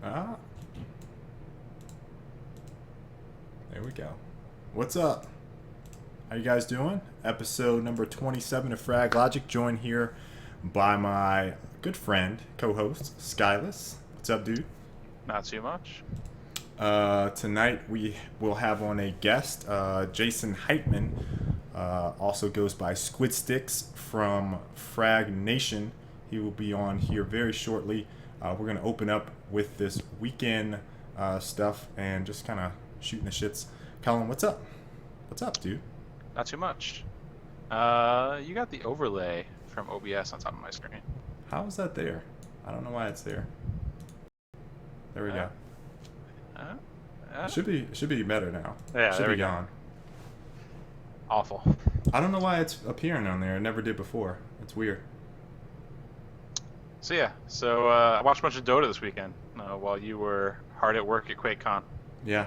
Ah, there we go. What's up? How you guys doing? Episode number 27 of Frag Logic, joined here by my good friend, co-host, Skyless. What's up, dude? Not too much. Tonight we will have on a guest, Jason Heitman, also goes by Squidsticks from FraggedNation. He will be on here very shortly. We're going to open up with this weekend stuff and just kind of shooting the shits. Colin, what's up? What's up, dude? Not too much. You got the overlay from OBS on top of my screen. How is that there? I don't know why it's there. There we go. It should be better now. Yeah, it should be gone. Awful. I don't know why it's appearing on there. It never did before. It's weird. So I watched a bunch of Dota this weekend while you were hard at work at QuakeCon. Yeah.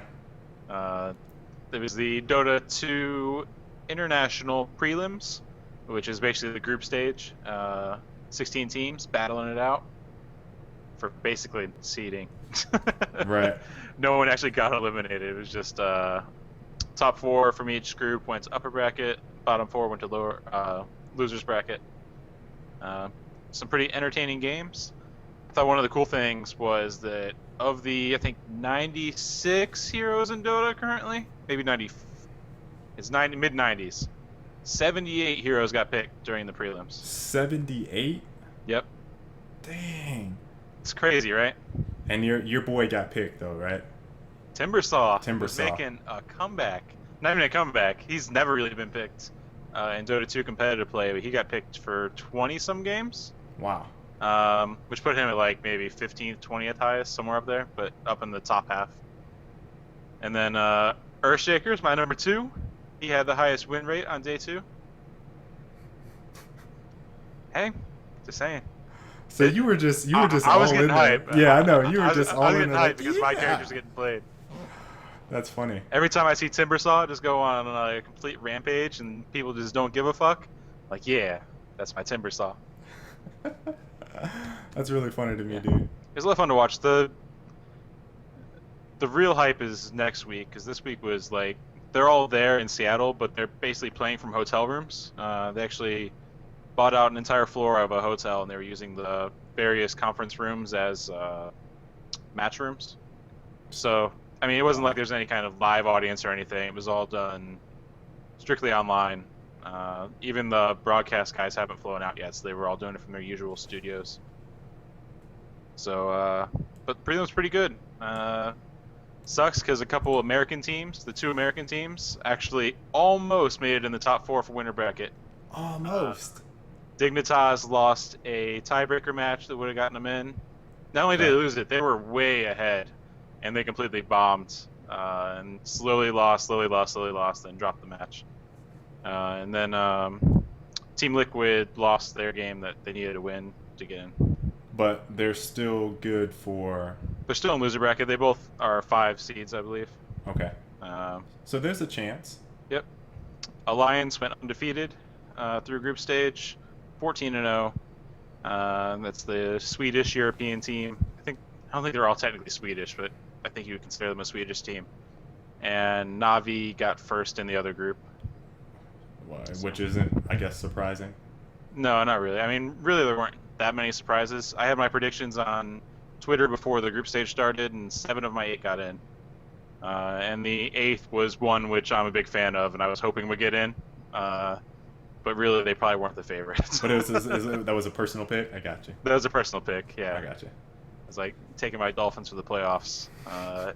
It was the Dota 2 International Prelims, which is basically the group stage. 16 teams battling it out for basically seeding. Right. No one actually got eliminated. It was just top 4 from each group went to upper bracket, bottom 4 went to lower losers bracket. Some pretty entertaining games. I thought one of the cool things was that of the, I think, 96 heroes in Dota currently, maybe 90, it's mid-90s. 78 heroes got picked during the prelims. 78? Yep. Dang. It's crazy, right? And your boy got picked though, right? Timbersaw was making a comeback. Not even a comeback. He's never really been picked in Dota 2 competitive play, but he got picked for 20-some games. Wow. Which put him at like maybe 15th, 20th highest, somewhere up there, but up in the top half. And then Earthshaker's my number 2. He had the highest win rate on day 2. Hey, just saying. So you were just I all was in getting there. hype. Yeah, I know. You were just all I was in getting there. hype Like, because my character's getting played. That's funny. Every time I see Timbersaw just go on a complete rampage and people just don't give a fuck, like, yeah, that's my Timbersaw. That's really funny to me, dude. It's a lot of fun to watch. The real hype is next week, because this week was like, they're all there in Seattle, but they're basically playing from hotel rooms. They actually bought out an entire floor of a hotel, and they were using the various conference rooms as match rooms. So, I mean, it wasn't like there's any kind of live audience or anything. It was all done strictly online. Even the broadcast guys haven't flown out yet, so they were all doing it from their usual studios. So, but the prelims pretty good. Sucks because a couple American teams, the 2 American teams, actually almost made it in the top 4 for winter bracket. Almost. Dignitas lost a tiebreaker match that would have gotten them in. Not only did they lose it, they were way ahead, and they completely bombed and slowly lost, then dropped the match. And then Team Liquid lost their game that they needed to win to get in. But they're still good for... They're still in loser bracket. They both are 5 seeds, I believe. Okay. So there's a chance. Yep. Alliance went undefeated through group stage, 14-0. That's the Swedish European team. I don't think they're all technically Swedish, but I think you would consider them a Swedish team. And Navi got first in the other group. Which isn't, I guess, surprising. No, not really. I mean, really, there weren't that many surprises. I had my predictions on Twitter before the group stage started, and 7 of my 8 got in. And the 8th was one which I'm a big fan of, and I was hoping would get in. But really, they probably weren't the favorites. But that was a personal pick? I got you. That was a personal pick, yeah. I got you. It's like taking my Dolphins for the playoffs.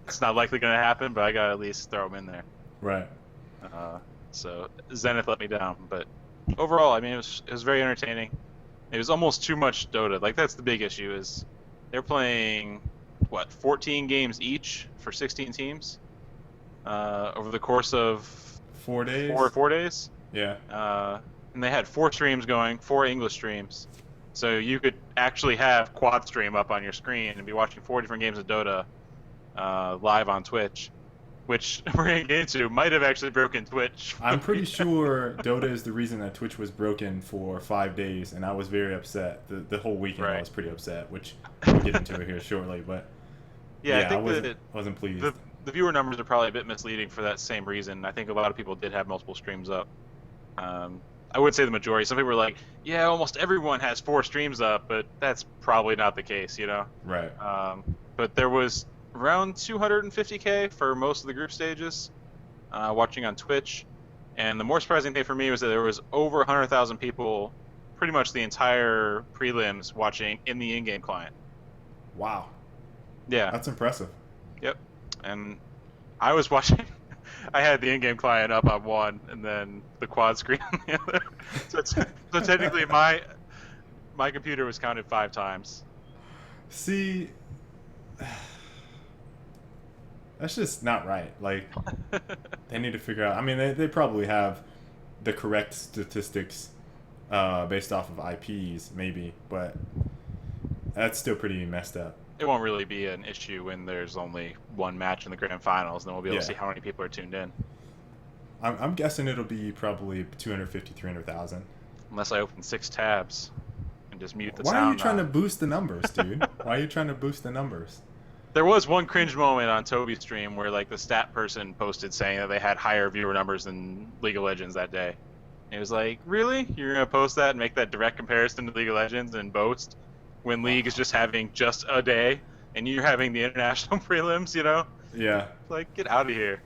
It's not likely going to happen, but I got to at least throw them in there. Right. So Zenith let me down, but overall, I mean, it was very entertaining. It was almost too much Dota. Like, that's the big issue, is they're playing, 14 games each for 16 teams over the course of 4 days? 4 days. Yeah. And they had 4 streams going, 4 English streams. So you could actually have quad stream up on your screen and be watching 4 different games of Dota live on Twitch. which we're going to get into, might have actually broken Twitch. I'm pretty sure Dota is the reason that Twitch was broken for 5 days, and I was very upset. The whole weekend I was pretty upset, which we'll get into it here shortly. But Yeah, I Yeah, I think wasn't pleased. the viewer numbers are probably a bit misleading for that same reason. I think a lot of people did have multiple streams up. I would say the majority. Some people were like, "Yeah, almost everyone has 4 streams up," but that's probably not the case, you know. Right. But there was around 250K for most of the group stages watching on Twitch, and the more surprising thing for me was that there was over 100,000 people, pretty much the entire prelims, watching in the in-game client. Wow. Yeah. That's impressive. Yep. And I was watching. I had the in-game client up on one, and then the quad screen on the other. So technically, my computer was counted 5 times. See, that's just not right. Like, they need to figure out. I mean, they probably have the correct statistics based off of IPs, maybe, but that's still pretty messed up. It won't really be an issue when there's only one match in the grand finals. Then we'll be able to see Yeah. how many people are tuned in. I'm guessing it'll be probably 250, 300,000. Unless I open 6 tabs and just mute the Why sound. are you trying to boost the numbers, dude? Why are you trying to boost the numbers? There was one cringe moment on Toby's stream where like the stat person posted saying that they had higher viewer numbers than League of Legends that day. And it was like, really? You're gonna post that and make that direct comparison to League of Legends and boast when League is just having just a day and you're having the international prelims, you know? Yeah, Like, get out of here.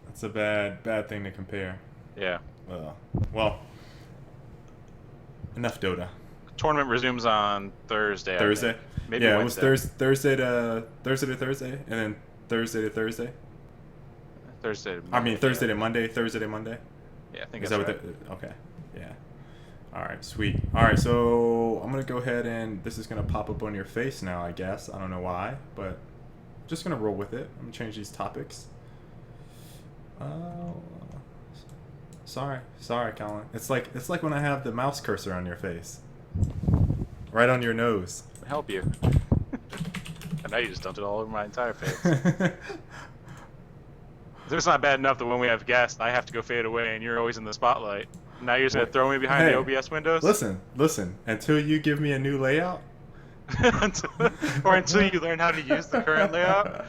that's a bad thing to compare. Yeah. Well, enough Dota. Tournament resumes on Thursday. I Thursday? think. Maybe Yeah, Wednesday. it was Thursday to Thursday, and then Thursday to Thursday. Thursday. To I mean, Monday, Thursday yeah. to Monday, Thursday to Monday. Yeah, I think Is that's that right. what okay. Yeah. All right, sweet. All right, so I'm going to go ahead and this is going to pop up on your face now, I guess. I don't know why, but I'm just going to roll with it. I'm going to change these topics. Sorry, Colin. It's like when I have the mouse cursor on your face. Right on your nose. Help you. And now you just dumped it all over my entire face. It's not bad enough that when we have guests, I have to go fade away and you're always in the spotlight. Now you're just going to throw me behind Hey, the OBS windows? Listen. Until you give me a new layout. Or until you learn how to use the current layout?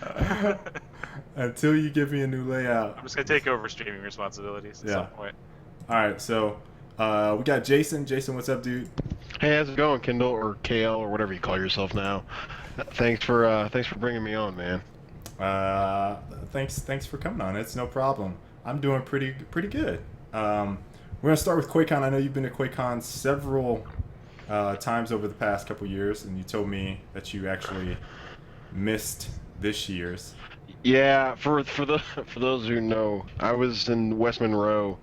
Until you give me a new layout. I'm just going to take over streaming responsibilities at some point. All right, so we got Jason. Jason, what's up, dude? Hey, how's it going, Kindle or KL or whatever you call yourself now? Thanks for bringing me on, man. Thanks for coming on. It's no problem. I'm doing pretty good. We're gonna start with QuakeCon. I know you've been to QuakeCon several times over the past couple years, and you told me that you actually missed this year's. Yeah, for those who know, I was in West Monroe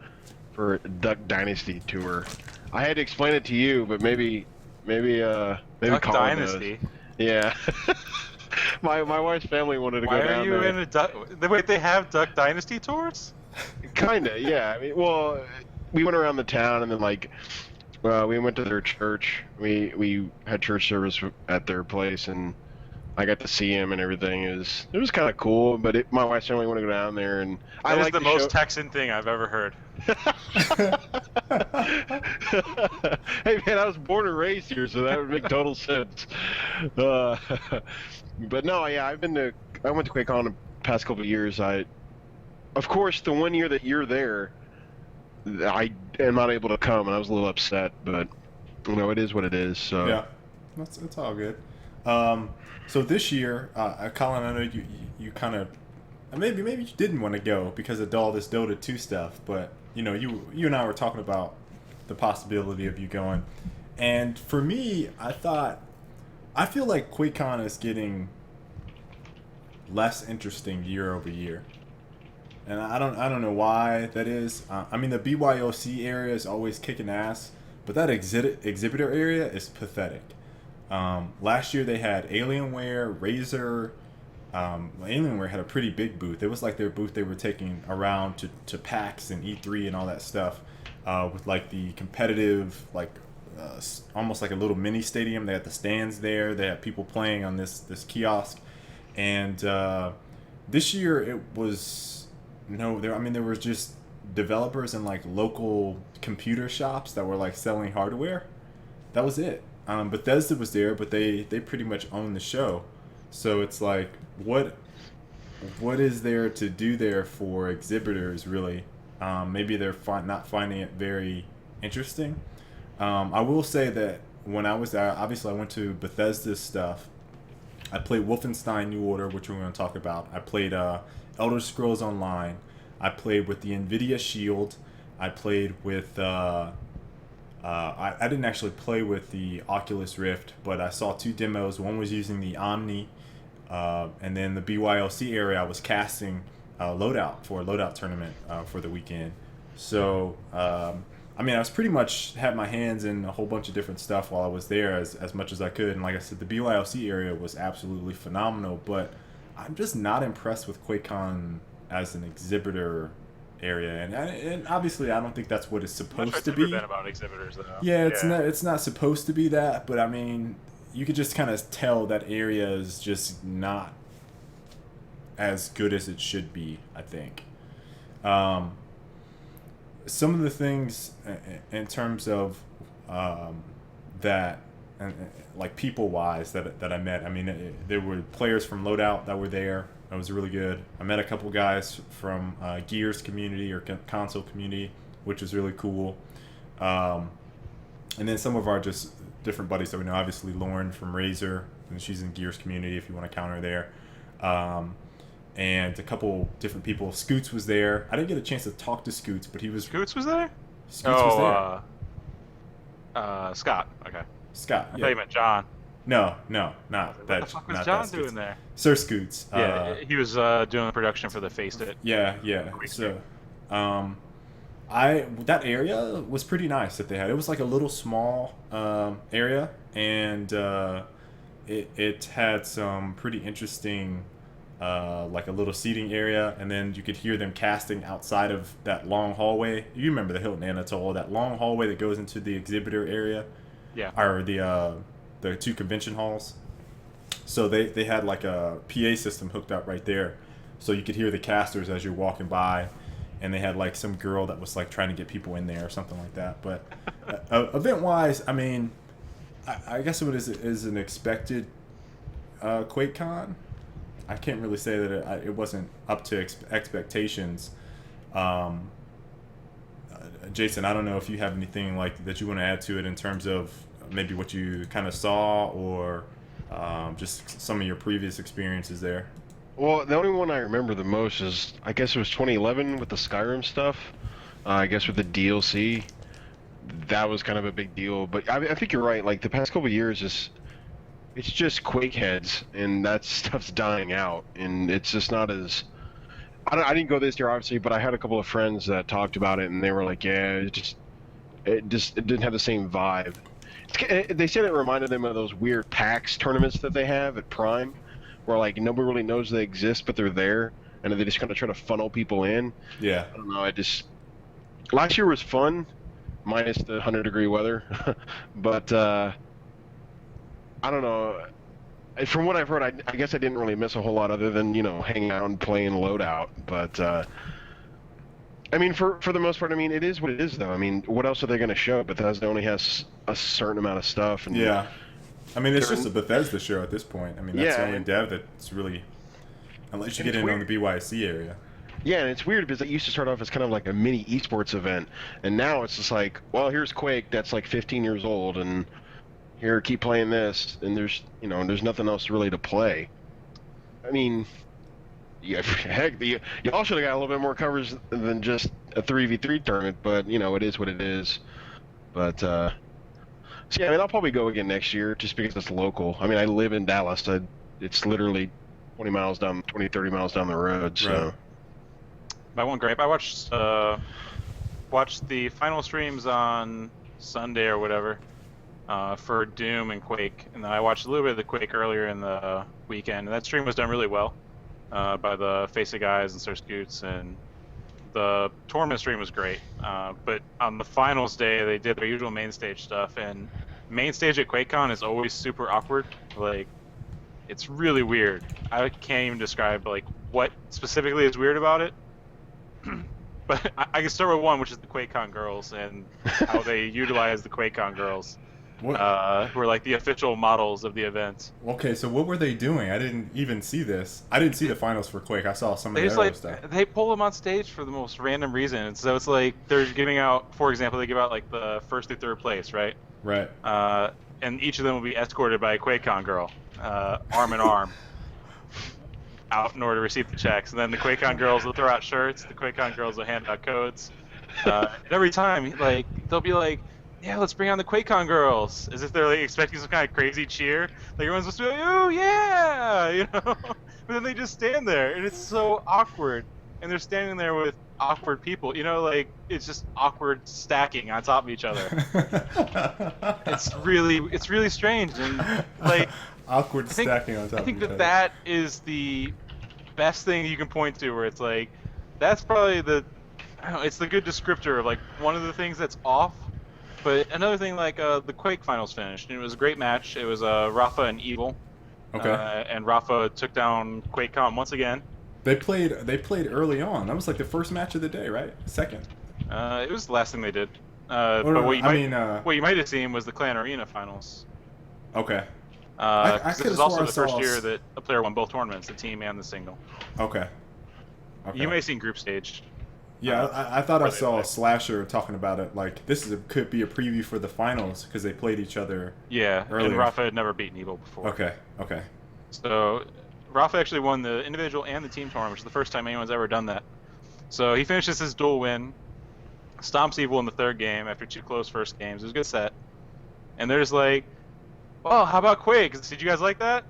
for Duck Dynasty tour. I had to explain it to you, but maybe Duck Colin Dynasty? knows. Yeah. my wife's family wanted to Why go down are you there. in a Duck... Wait, they have Duck Dynasty tours? Kinda, yeah. I mean, well, we went around the town and then we went to their church. We had church service at their place and I got to see him and everything. It was kind of cool, but my wife's family wanted to go down there and That is like the most Texan thing I've ever heard. Hey man, I was born and raised here, so that would make total sense. But no, yeah, I went to QuakeCon the past couple of years. Of course, the one year that you're there, I am not able to come, and I was a little upset. But it is what it is. So Yeah, it's all good. So this year, Colin, I know you kind of maybe you didn't want to go because of all this Dota 2 stuff, but you and I were talking about the possibility of you going, and for me, I feel like QuakeCon is getting less interesting year over year, and I don't know why that is. I mean, the BYOC area is always kicking ass, but that exhibitor area is pathetic. Last year they had Alienware, Razer. Alienware had a pretty big booth. It was like their booth they were taking around to PAX and E3 and all that stuff, with like the competitive, like almost like a little mini stadium. They had the stands there. They had people playing on this kiosk, and this year it was there were just developers and like local computer shops that were like selling hardware. That was it. Bethesda was there, but they pretty much owned the show. So it's like, what is there to do there for exhibitors, really? Maybe they're not finding it very interesting. I will say that when I was there, obviously I went to Bethesda's stuff. I played Wolfenstein New Order, which we're going to talk about. I played Elder Scrolls Online. I played with the Nvidia Shield. I played with... I didn't actually play with the Oculus Rift, but I saw 2 demos. One was using the Omni, and then the BYLC area I was casting Loadout for a Loadout tournament for the weekend. So, I mean, I was pretty much had my hands in a whole bunch of different stuff while I was there as much as I could. And like I said, the BYLC area was absolutely phenomenal, but I'm just not impressed with QuakeCon as an exhibitor area, and obviously I don't think that's what it's supposed to be. About exhibitors, though. Yeah, it's not supposed to be that, but I mean, you could just kind of tell that area is just not as good as it should be, I think. Some of the things in terms of that, like people-wise, that I met. I mean, there were players from Loadout that were there. That was really good. I met a couple guys from Gears community or console community, which was really cool. And then some of our just different buddies that we know. Obviously, Lauren from Razer, and she's in Gears community if you want to count her there. And a couple different people. Scoots was there. I didn't get a chance to talk to Scoots, but he was... Scoots was there? Scoots was there. Scott. Okay. Scott, I yeah. thought you meant John. No, not What that. the fuck was not John that Scoots. doing there? Sir Scoots. Yeah, he was doing the production for the Faced It. Yeah. So, that area was pretty nice that they had. It was like a little small area, and it had some pretty interesting, like a little seating area, and then you could hear them casting outside of that long hallway. You remember the Hilton Anatole, that long hallway that goes into the exhibitor area? Yeah. Or the 2 convention halls. So they had like a PA system hooked up right there, so you could hear the casters as you're walking by, and they had like some girl that was like trying to get people in there or something like that. But event wise, I mean, I guess it is an expected QuakeCon. I can't really say that it wasn't up to expectations. Jason, I don't know if you have anything like that you want to add to it in terms of maybe what you kind of saw, or just some of your previous experiences there. Well, the only one I remember the most is, I guess it was 2011 with the Skyrim stuff. I guess with the DLC, that was kind of a big deal. But I think you're right. Like the past couple of years, it's just Quake heads, and that stuff's dying out, and it's just not as. I didn't go this year, obviously, but I had a couple of friends that talked about it, and they were like, "Yeah, it didn't have the same vibe." They said it reminded them of those weird PAX tournaments that they have at Prime, where like nobody really knows they exist, but they're there, and they just kind of try to funnel people in. Yeah. I don't know. Last year was fun, minus the 100-degree weather, but I don't know. From what I've heard, I guess I didn't really miss a whole lot other than hanging out and playing Loadout. But I mean, for the most part, I mean, it is what it is, though. I mean, what else are they going to show? Bethesda only has a certain amount of stuff. And yeah. I mean, it's just a Bethesda show at this point. I mean, that's the only and dev that's really, unless you get in on the BYC area. Yeah, and it's weird because it used to start off as kind of like a mini eSports event, and now it's just like, well, here's Quake that's like 15 years old, and here, keep playing this, and there's nothing else really to play. I mean, yeah, heck, y'all should have got a little bit more coverage than just a 3v3 tournament, but it is what it is. But so yeah, I mean, I'll probably go again next year just because it's local. I mean, I live in Dallas. It's literally 30 miles down the road. So. Right. My one gripe, I watched the final streams on Sunday or whatever for Doom and Quake, and then I watched a little bit of the Quake earlier in the weekend, and that stream was done really well by the Face of Guys and Sir Scoots, and the tournament stream was great. But on the finals day, they did their usual main stage stuff, and main stage at QuakeCon is always super awkward. Like, it's really weird. I can't even describe like what specifically is weird about it. But I can start with one, which is the QuakeCon girls and how they utilize the QuakeCon girls. What? who are like the official models of the event. Okay, so what were they doing? I didn't even see this. I didn't see the finals for Quake. I saw some of They the just other like stuff. they pull them on stage for the most random reason. And so it's like they're giving out, for example, they give out like the first through third place, right? Right. And each of them will be escorted by a QuakeCon girl, arm in arm, out in order to receive the checks. And then the QuakeCon girls will throw out shirts. The QuakeCon girls will hand out codes. And every time, like they'll be like, "Yeah, let's bring on the QuakeCon girls," as if they're like expecting some kind of crazy cheer. Like everyone's supposed to be like, "Oh yeah," you know. But then they just stand there, and it's so awkward. And they're standing there with awkward people, you know, like it's just awkward stacking on top of each other. It's really strange, and like Awkward stacking on top I think of each that other. that is the best thing you can point to, where it's like that's probably the I don't know, it's the good descriptor of like one of the things that's off. But another thing, like the Quake finals finished, and it was a great match. It was Rafa and Evil, Okay. and Rafa took down QuakeCon once again. They played early on. That was like the first match of the day, right? Second. It was the last thing they did. Oh, But no, what you I might mean, what you might have seen was the Clan Arena finals. okay. I 'Cause this could've is also swore I the first saw year that a player won both tournaments, the team and the single. Okay. You may have seen group stage. Yeah, I thought I where they saw play. Slasher talking about it. Like this could be a preview for the finals because they played each other. Yeah, Earlier. and Rafa had never beaten Evil before. Okay. Okay. So Rafa actually won the individual and the team tournament, which is the first time anyone's ever done that. So he finishes his dual win, stomps Evil in the third game after 2 close first games. It was a good set. And they're just like, "Oh, how about Quake? Did you guys like that?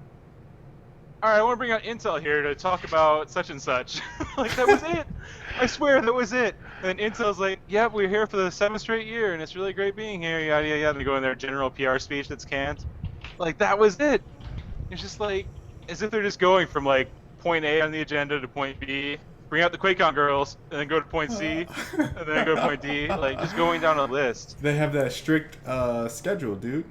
All right, I want to bring out Intel here to talk about such and such." Like, that was it. I swear, that was it. And Intel's like, "Yep, we're here for the 7th straight year, and it's really great being here, yada, yada, yada." And they go in their general PR speech that's canned. Like, that was it. It's just like, as if they're just going from, like, point A on the agenda to point B, bring out the QuakeCon girls, and then go to point C, and then go to point D. Like, just going down a list. They have that strict schedule, dude.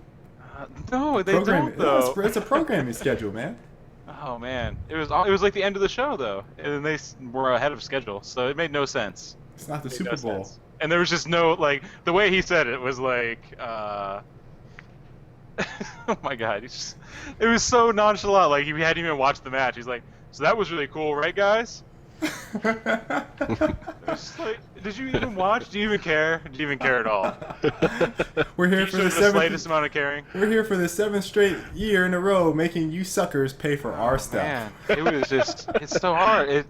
No, they don't, though. It's a programming schedule, man. Oh man, it was like the end of the show though, and then they were ahead of schedule, so it made no sense. It's not the It made Super no Bowl. sense. And there was just no like the way he said it was like, oh my god, it was so nonchalant. Like he hadn't even watched the match. He's like, "So that was really cool, right, guys?" It's like, did you even watch? Do you even care? Do you even care at all? We're here You for showed the the slightest seventh. amount of caring. We're here for the 7th straight year in a row, making you suckers pay for our stuff. Man, it was just, it's so hard. It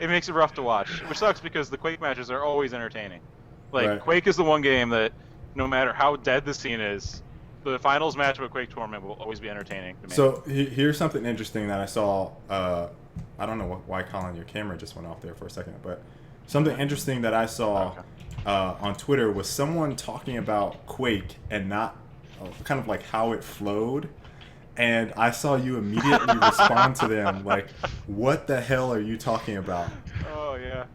makes it rough to watch, which sucks because the Quake matches are always entertaining. Like, Right. Quake is the one game that, no matter how dead the scene is, the finals match of a Quake tournament will always be entertaining to me. So here's something interesting that I saw. I don't know why, Colin, your camera just went off there for a second, but something interesting that I saw on Twitter was someone talking about Quake and not kind of like how it flowed. And I saw you immediately respond to them like, "What the hell are you talking about?" Oh, yeah.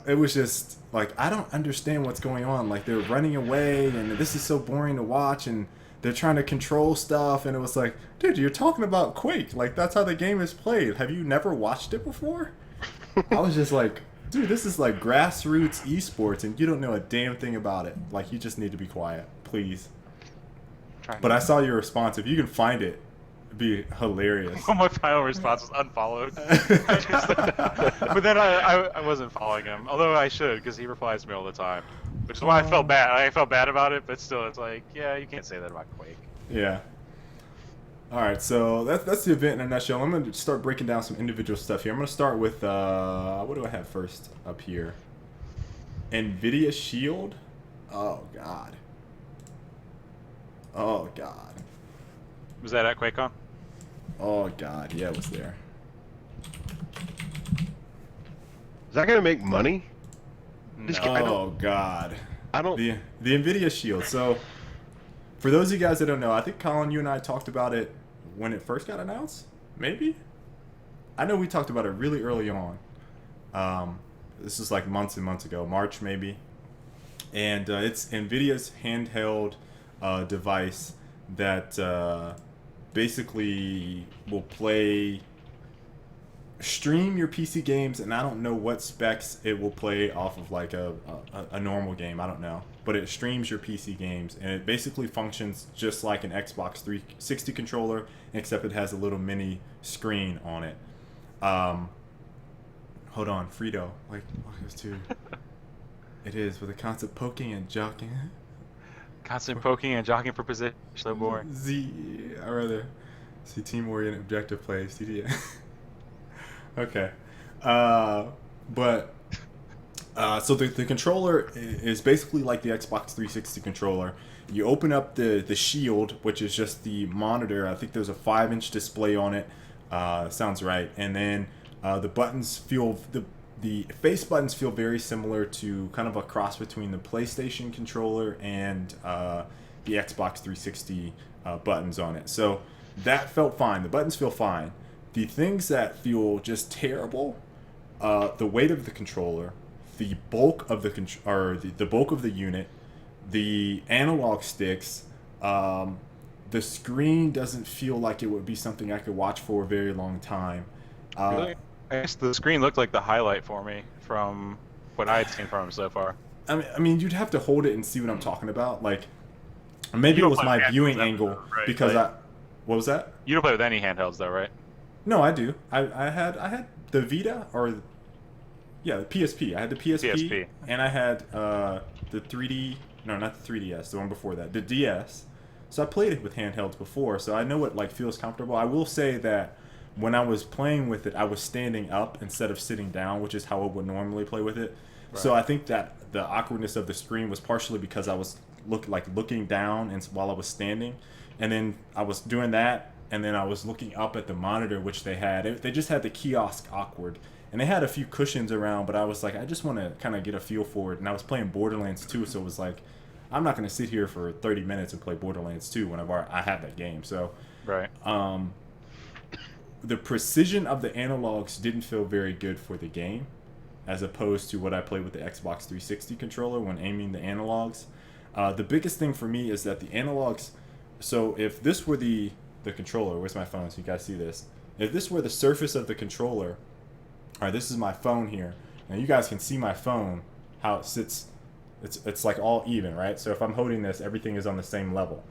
It was just like, I don't understand what's going on. Like they're running away, and this is so boring to watch, and they're trying to control stuff, and it was like, dude, you're talking about Quake. Like that's how the game is played. Have you never watched it before? I was just like, dude, this is like grassroots eSports, and you don't know a damn thing about it. Like you just need to be quiet, please. But I saw your response. If you can find it, it'd be hilarious. Well, my final response was unfollowed. But then I wasn't following him, although I should, because he replies to me all the time. Which is why I felt bad. I felt bad about it, but still, it's like, yeah, you can't say that about Quake. Yeah. All right, so that's the event in a nutshell. I'm gonna start breaking down some individual stuff here. I'm gonna start with what do I have first up here? Nvidia Shield. Oh God. Oh God. Was that at QuakeCon? Oh God. Yeah, it was there. Is that gonna make money? Just No. I Oh God. I don't. The Nvidia Shield. So, for those of you guys that don't know, I think Colin, you and I talked about it when it first got announced. Maybe. I know we talked about it really early on. This is like months and months ago, March maybe. And it's Nvidia's handheld device that basically will stream your PC games, and I don't know what specs it will play off of, like a normal game. I don't know. but it streams your PC games, and it basically functions just like an Xbox 360 controller, except it has a little mini screen on it. Hold on, Frito. Like, there's two. It is with the constant poking and jockeying. Constant poking and jockeying for position. So boring. I rather see team-oriented objective play. CDA. Okay. So the controller is basically like the Xbox 360 controller. You open up the Shield, which is just the monitor. I think there's a 5-inch display on it. Sounds right. And then the buttons feel the face buttons feel very similar to kind of a cross between the PlayStation controller and the Xbox 360 buttons on it. So that felt fine. The buttons feel fine. The things that feel just terrible, the weight of the controller, the bulk of the bulk of the unit, the analog sticks, the screen doesn't feel like it would be something I could watch for a very long time. Really? I guess the screen looked like the highlight for me from what I had seen from him so far. I mean, you'd have to hold it and see what I'm talking about. Like, maybe it was my viewing angle because what was that? You don't play with any handhelds though, right? No, I do. I had the Vita the PSP. I had the PSP. And I had the 3D. No, not the 3DS. The one before that, the DS. So I played it with handhelds before, so I know it like feels comfortable. I will say that when I was playing with it, I was standing up instead of sitting down, which is how I would normally play with it. Right. So I think that the awkwardness of the screen was partially because I was looking down and while I was standing, and then I was doing that, and then I was looking up at the monitor, which they had. They just had the kiosk awkward, and they had a few cushions around, but I was like, I just want to kind of get a feel for it. And I was playing Borderlands 2, so it was like, I'm not going to sit here for 30 minutes and play Borderlands 2 whenever I have that game. So, right. The precision of the analogs didn't feel very good for the game, as opposed to what I played with the Xbox 360 controller when aiming the analogs. The biggest thing for me is that the analogs. So if this were the controller, where's my phone so you guys see this? If this were the surface of the controller, all right, this is my phone here. Now you guys can see my phone, how it sits. It's like all even, right? So if I'm holding this, everything is on the same level.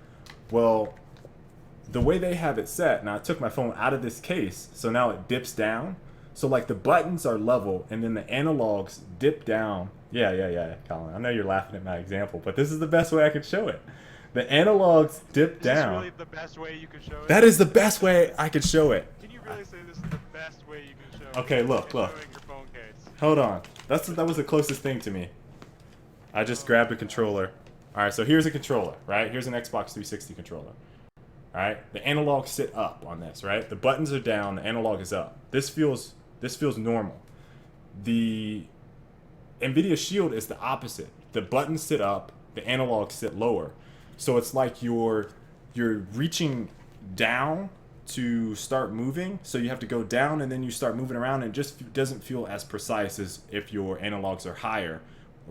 Well, the way they have it set, now I took my phone out of this case, so now it dips down. So like the buttons are level, and then the analogs dip down. Yeah, Colin. I know you're laughing at my example, but this is the best way I could show it. The analogs dip down. Is this really the best way you could show it? That is the best way I could show it. Can you really say this is the best way you can show it? Okay, look. Showing your phone case. Hold on. That was the closest thing to me. I just grabbed a controller. All right, so here's a controller, right? Here's an Xbox 360 controller. All right, the analogs sit up on this, right? The buttons are down, the analog is up. This feels normal. The Nvidia Shield is the opposite. The buttons sit up, the analogs sit lower. So it's like you're reaching down to start moving, so you have to go down and then you start moving around, and it just doesn't feel as precise as if your analogs are higher,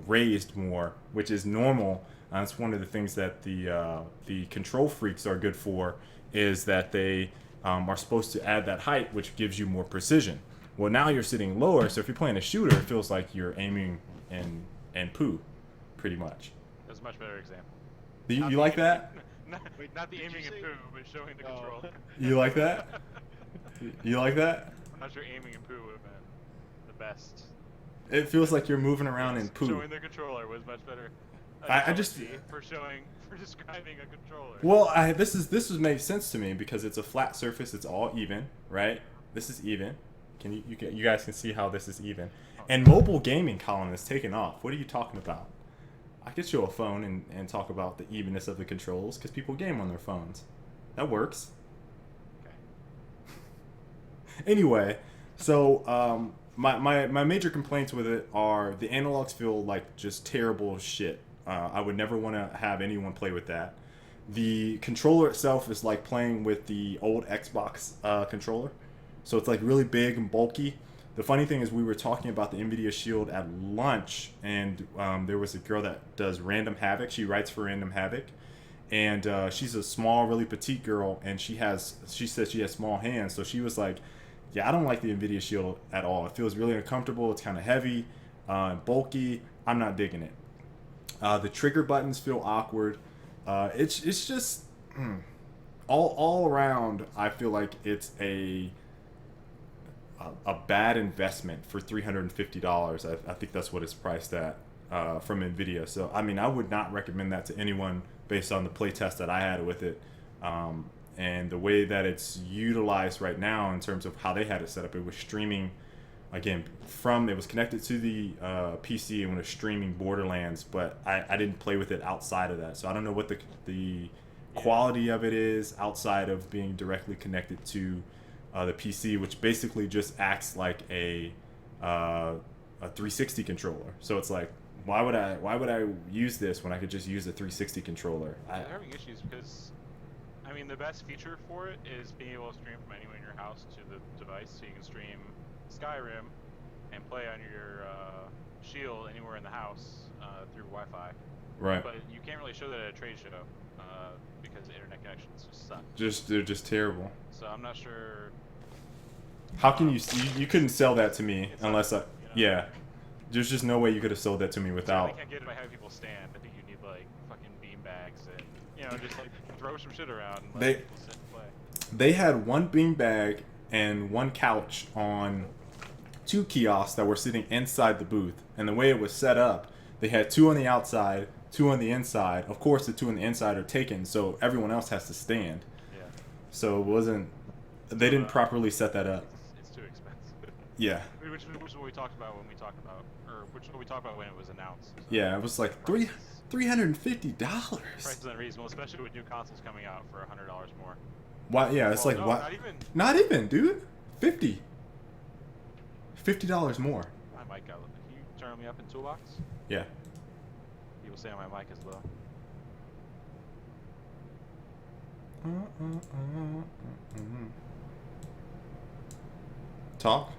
raised more, which is normal. That's one of the things that the control freaks are good for, is that they are supposed to add that height, which gives you more precision. Well, now you're sitting lower, so if you're playing a shooter, it feels like you're aiming and poo, pretty much. That's a much better example. You like that? Not the aiming and poo, but showing the controller. You like that? You like that? I'm not sure aiming and poo would have been the best. It feels like you're moving around in poo. Showing the controller was much better. I just for describing a controller. Well, this makes sense to me because it's a flat surface. It's all even, right? This is even. You guys can see how this is even. And mobile gaming, Colin, is taken off. What are you talking about? I could show a phone and talk about the evenness of the controls because people game on their phones. That works. Okay. Anyway, so my major complaints with it are the analogs feel like just terrible shit. I would never want to have anyone play with that. The controller itself is like playing with the old Xbox controller. So it's like really big and bulky. The funny thing is we were talking about the Nvidia Shield at lunch, and there was a girl that does Random Havoc. She writes for Random Havoc, and she's a small, really petite girl, and she says she has small hands. So she was like, yeah, I don't like the Nvidia Shield at all. It feels really uncomfortable. It's kind of heavy, bulky. I'm not digging it. The trigger buttons feel awkward. It's just all around. I feel like it's a bad investment for $350. I think that's what it's priced at from Nvidia. So I mean, I would not recommend that to anyone based on the playtest that I had with it. And the way that it's utilized right now in terms of how they had it set up, it was streaming, again, it was connected to the PC and was streaming Borderlands, but I didn't play with it outside of that. So I don't know what the quality of it is outside of being directly connected to the PC, which basically just acts like a 360 controller. So it's like, why would I use this when I could just use a 360 controller? I'm having issues because, I mean, the best feature for it is being able to stream from anywhere in your house to the device, so you can stream Skyrim and play on your Shield anywhere in the house through Wi-Fi. Right. But you can't really show that at a trade show because the internet connections just suck. They're just terrible. So I'm not sure. How can you couldn't sell that to me unless like, yeah. There's just no way you could have sold that to me without. I can't get it by having people stand. I think you need like fucking bean bags and just like throw some shit around and let people sit and play. They had one beanbag and one couch on 2 kiosks that were sitting inside the booth. And the way it was set up, they had 2 on the outside, 2 on the inside. Of course, the 2 on the inside are taken, so everyone else has to stand. Yeah. So it wasn't. They didn't properly set that up. It's too expensive. Yeah. Which is what we talked about when we talked about, or which is what we talked about when it was announced. So Yeah, it was like $350. price is unreasonable, especially with new consoles coming out for $100 more. Why? Yeah, it's like no, what? Not even, dude. $50 more. My mic got. Can you turn me up in Toolbox? Yeah. People say my mic is low. Talk.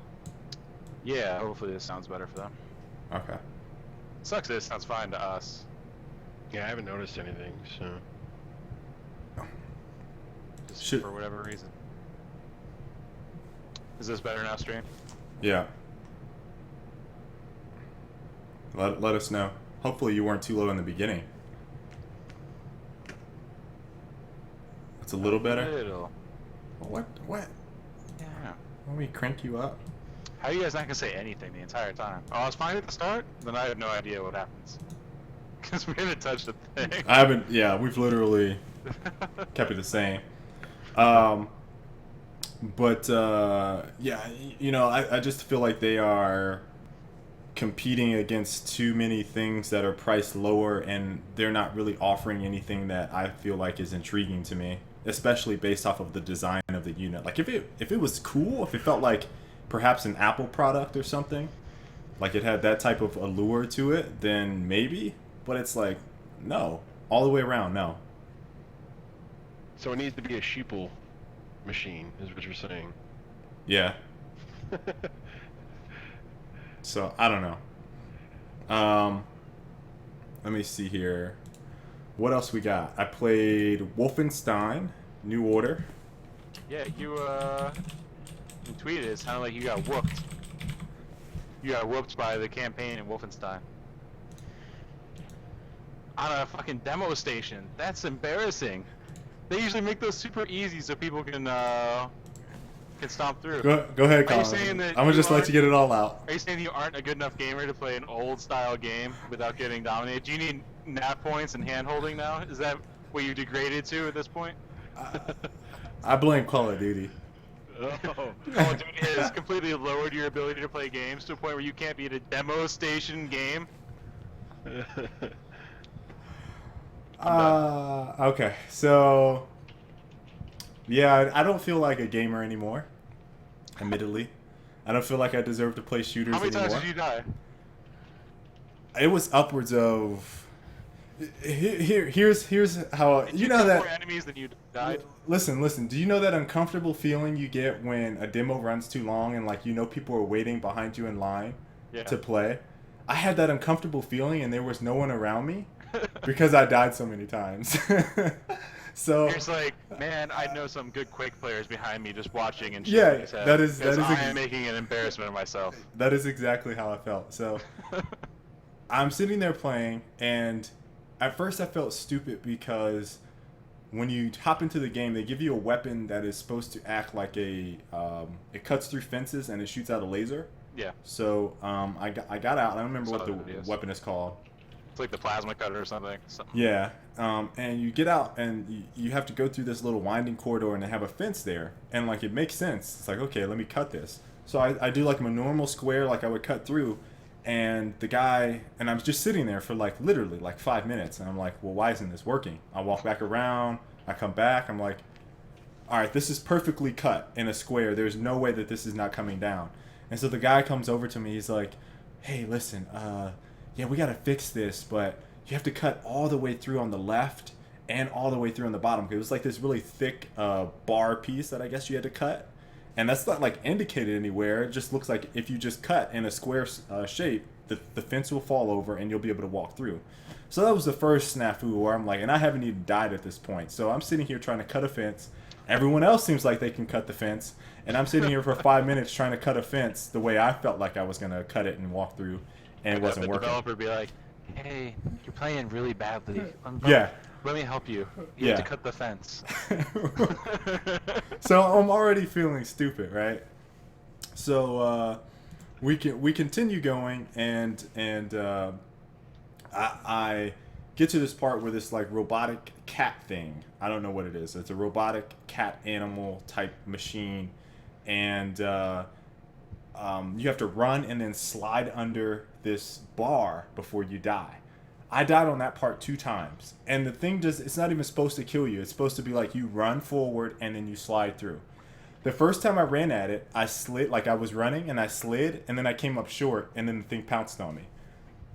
Yeah, hopefully this sounds better for them. Okay. Sucks that it sounds fine to us. Yeah, I haven't noticed anything, so. Just for whatever reason. Is this better now, stream? Yeah. Let us know. Hopefully you weren't too low in the beginning. It's a little better. Little. What? Yeah. Let me crank you up. How are you guys not gonna say anything the entire time? Oh, I was fine at the start. Then I have no idea what happens. Because we haven't touched a thing. I haven't. Yeah, we've literally kept it the same. But yeah, I just feel like they are competing against too many things that are priced lower, and they're not really offering anything that I feel like is intriguing to me, especially based off of the design of the unit. Like if it was cool, if it felt like perhaps an Apple product or something, like it had that type of allure to it, then maybe. But it's like, no, all the way around, no. So it needs to be a sheeple machine, is what you're saying. Yeah. So I don't know. Let me see here. What else we got? I played Wolfenstein New Order. Yeah, you tweeted it sounded like you got whooped. You got whooped by the campaign in Wolfenstein. On a fucking demo station. That's embarrassing. They usually make those super easy so people can stomp through. Go ahead, Colin. Are you saying that I'm gonna just let you get it all out. Are you saying you aren't a good enough gamer to play an old style game without getting dominated? Do you need nap points and hand holding now? Is that what you degraded to at this point? I blame Call of Duty. Oh. Call of Duty has completely lowered your ability to play games to a point where you can't be at a demo station game. Okay, so yeah, I don't feel like a gamer anymore. Admittedly, I don't feel like I deserve to play shooters How many anymore. times did you die? It was upwards of. Here's how Did you know kill that. more enemies than you died? Listen. Do you know that uncomfortable feeling you get when a demo runs too long and people are waiting behind you in line to play? I had that uncomfortable feeling and there was no one around me because I died so many times. So it's like, man, I know some good Quake players behind me just watching and yeah, shaking his head, that is I am making an embarrassment of myself. That is exactly how I felt. So I'm sitting there playing, and at first I felt stupid because when you hop into the game, they give you a weapon that is supposed to act like it cuts through fences and it shoots out a laser. Yeah. So I got out. I don't remember Saw what the the videos. weapon is called. It's like the plasma cutter or something. Yeah. And you get out and you have to go through this little winding corridor and they have a fence there. And like it makes sense. It's like, okay, let me cut this. So I do like my normal square like I would cut through. And the guy, and I'm just sitting there for like literally like 5 minutes. And I'm like, well, why isn't this working? I walk back around. I come back. I'm like, all right, this is perfectly cut in a square. There's no way that this is not coming down. And so the guy comes over to me. He's like, hey, listen, yeah, we got to fix this, but you have to cut all the way through on the left and all the way through on the bottom. It was like this really thick bar piece that I guess you had to cut. And that's not like indicated anywhere. It just looks like if you just cut in a square shape, the fence will fall over and you'll be able to walk through. So that was the first snafu where I'm like, and I haven't even died at this point. So I'm sitting here trying to cut a fence. Everyone else seems like they can cut the fence. And I'm sitting here for 5 minutes trying to cut a fence the way I felt like I was going to cut it and walk through. And it wasn't the working. developer would be like, hey, you're playing really badly. Yeah. Let me help you. You Yeah. have to cut the fence. So I'm already feeling stupid, right? So we continue going, and I get to this part where this like robotic cat thing. I don't know what it is. It's a robotic cat animal type machine, and you have to run and then slide under this bar before you die. I died on that part 2 times. And the thing it's not even supposed to kill you. It's supposed to be like you run forward and then you slide through. The first time I ran at it, I slid, like I was running and I slid and then I came up short and then the thing pounced on me.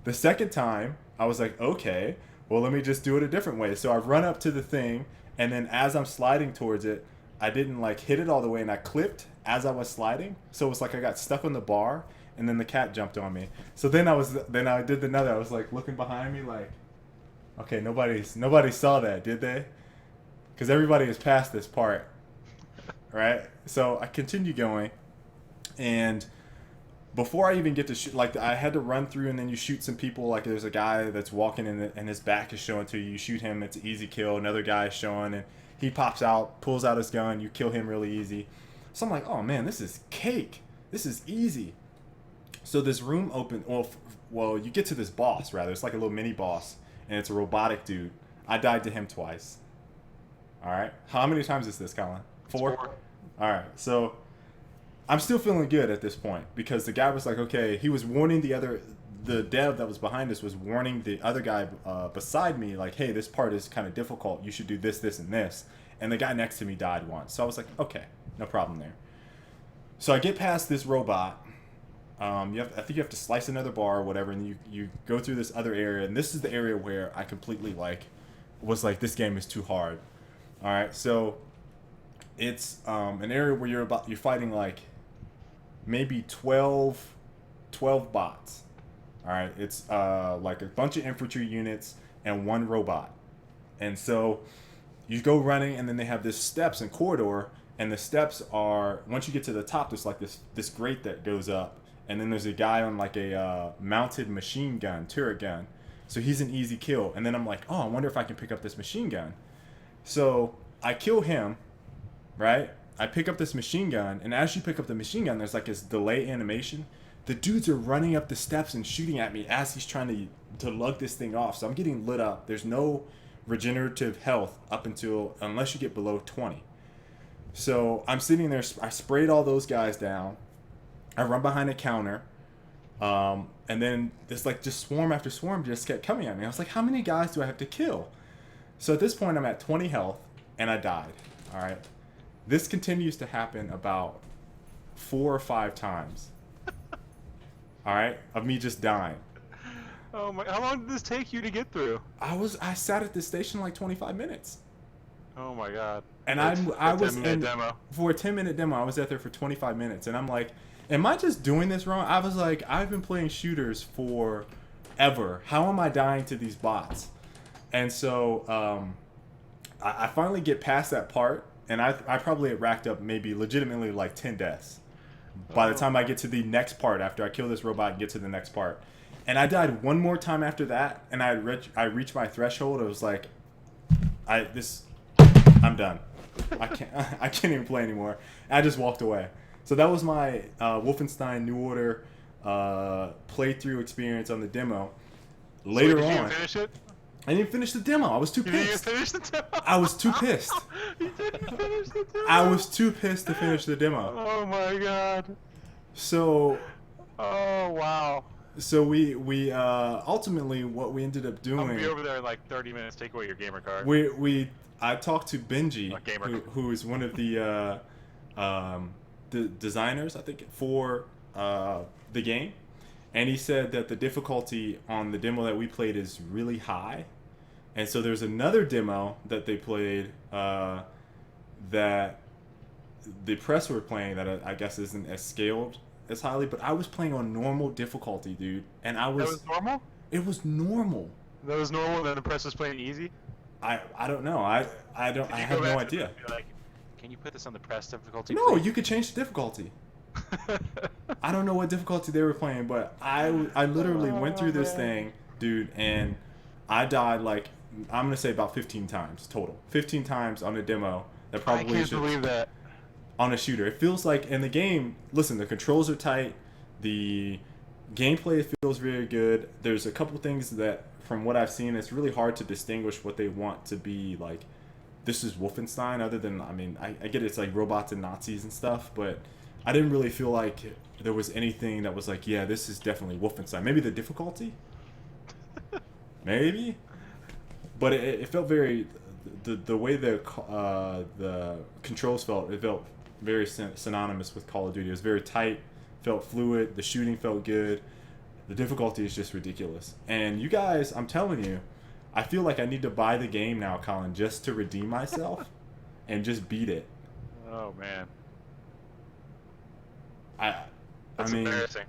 The second time, I was like, okay, well, let me just do it a different way. So I run up to the thing and then as I'm sliding towards it, I didn't like hit it all the way and I clipped as I was sliding. So it was like I got stuck on the bar. And then the cat jumped on me. So then I did another. I was like looking behind me, like, okay, nobody saw that, did they? Because everybody has passed this part, right? So I continue going, and before I even get to shoot, like I had to run through, and then you shoot some people. Like there's a guy that's walking and his back is showing to you. You shoot him, it's an easy kill. Another guy is showing, and he pops out, pulls out his gun. You kill him really easy. So I'm like, oh man, this is cake. This is easy. So this room open. Well, you get to this boss rather. It's like a little mini boss, and it's a robotic dude. I died to him twice. All right. How many times is this, Colin? 4? 4. All right. So I'm still feeling good at this point because the guy was like, okay. He was warning the dev that was behind us was warning the other guy beside me, like, hey, this part is kind of difficult. You should do this, this, and this. And the guy next to me died once. So I was like, okay, no problem there. So I get past this robot. I think you have to slice another bar or whatever, and you go through this other area, and this is the area where I completely was like, this game is too hard. All right, so it's an area where you're fighting like maybe 12 bots. All right, it's like a bunch of infantry units and 1 robot, and so you go running, and then they have this steps and corridor, and the steps are once you get to the top, there's like this grate that goes up. And then there's a guy on like a mounted machine gun, turret gun. So he's an easy kill. And then I'm like, oh, I wonder if I can pick up this machine gun. So I kill him, right? I pick up this machine gun. And as you pick up the machine gun, there's like this delay animation. The dudes are running up the steps and shooting at me as he's trying to lug this thing off. So I'm getting lit up. There's no regenerative health unless you get below 20. So I'm sitting there. I sprayed all those guys down. I run behind a counter, and then this like just swarm after swarm just kept coming at me. I was like, how many guys do I have to kill? So at this point, I'm at 20 health, and I died. All right, this continues to happen about 4 or 5 times. All right, of me just dying. Oh my! How long did this take you to get through? I sat at this station like 25 minutes. Oh my god! And I was in demo. For a 10-minute demo. I was out there for 25 minutes, and I'm like, am I just doing this wrong? I was like, I've been playing shooters for ever. How am I dying to these bots? And so I finally get past that part, and I probably had racked up maybe legitimately like 10 deaths by the time I get to the next part after I kill this robot and get to the next part. And I died one more time after that, and I reached my threshold. It was like, I'm done. I can't even play anymore. And I just walked away. So that was my Wolfenstein New Order playthrough experience on the demo. Later Did you on, finish it? I didn't finish the demo. I was too You didn't pissed. finish the demo? I was too pissed. You didn't finish the demo? I was too pissed to finish the demo. Oh my god. So Oh wow. we ultimately what we ended up I'll be doing. over there in like 30 minutes. Take away your gamer card. I talked to Benji, A gamer. who is one of the designers, I think, for the game, and he said that the difficulty on the demo that we played is really high, and so there's another demo that they played that the press were playing that I guess isn't as scaled as highly, but I was playing on normal difficulty, dude, and That was normal? it was normal. That was normal, then the press was playing easy? I don't know. I Did you have go no back to idea. them and be like, can you put this on the press difficulty? No, please?" you could change the difficulty. I don't know what difficulty they were playing, but I literally went through this thing, dude, and I died like, I'm gonna say about 15 times total. 15 times on a demo. That I probably can't should believe that. on a shooter. It feels like in the game. Listen, the controls are tight. The gameplay feels very good. There's a couple things that, from what I've seen, it's really hard to distinguish what they want to be like. This is Wolfenstein. Other than, I mean, I get it's like robots and Nazis and stuff, but I didn't really feel like there was anything that was like, yeah, this is definitely Wolfenstein. Maybe the difficulty, maybe, but it felt very the way the controls felt. It felt very synonymous with Call of Duty. It was very tight, felt fluid. The shooting felt good. The difficulty is just ridiculous. And you guys, I'm telling you, I feel like I need to buy the game now, Colin, just to redeem myself and just beat it. Oh man. I That's mean, embarrassing.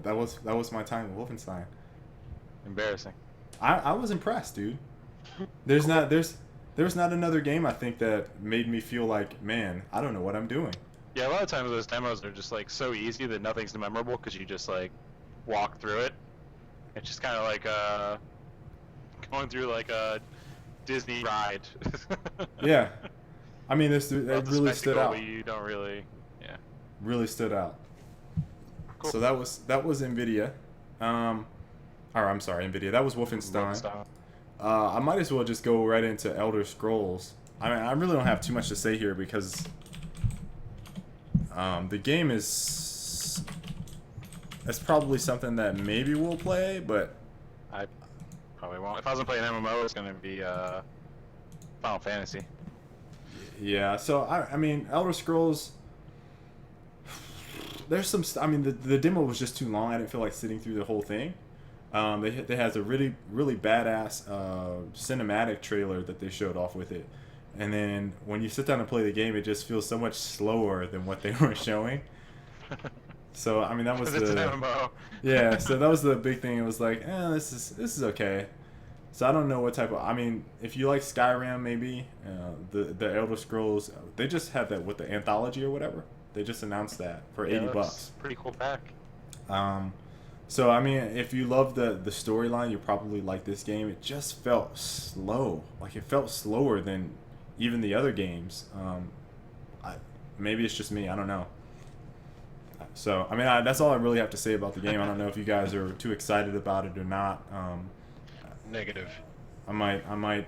that was my time with Wolfenstein. Embarrassing. I was impressed, dude. There's not another game I think that made me feel like, man, I don't know what I'm doing. Yeah, a lot of times those demos are just like so easy that nothing's memorable because you just like walk through it. It's just kind of like going through like a Disney ride. Yeah, I mean, it About the really stood spectacle, out. but you don't really, yeah. Really stood out. Cool. So that was Nvidia. Or I'm sorry, Nvidia. That was Wolfenstein. Wolfenstein. I might as well just go right into Elder Scrolls. I mean, I really don't have too much to say here because the game is. It's probably something that maybe we'll play, but I probably won't. If I wasn't playing MMO, it's gonna be Final Fantasy. yeah. So I mean, Elder Scrolls. There's some. I mean, the demo was just too long. I didn't feel like sitting through the whole thing. They has a really badass cinematic trailer that they showed off with it, and then when you sit down and play the game, it just feels so much slower than what they were showing. So I mean, that was 'Cause it's an MMO. yeah. So that was the big thing. It was like, this is okay. So I don't know what type of. I mean, if you like Skyrim, maybe the Elder Scrolls, they just have that with the anthology or whatever. They just announced that for Yeah, $80. that's pretty cool pack. So I mean, if you love the storyline, you probably like this game. It just felt slow. Like it felt slower than even the other games. Maybe it's just me. I don't know. So I mean, that's all I really have to say about the game. I don't know if you guys are too excited about it or not. Negative. I might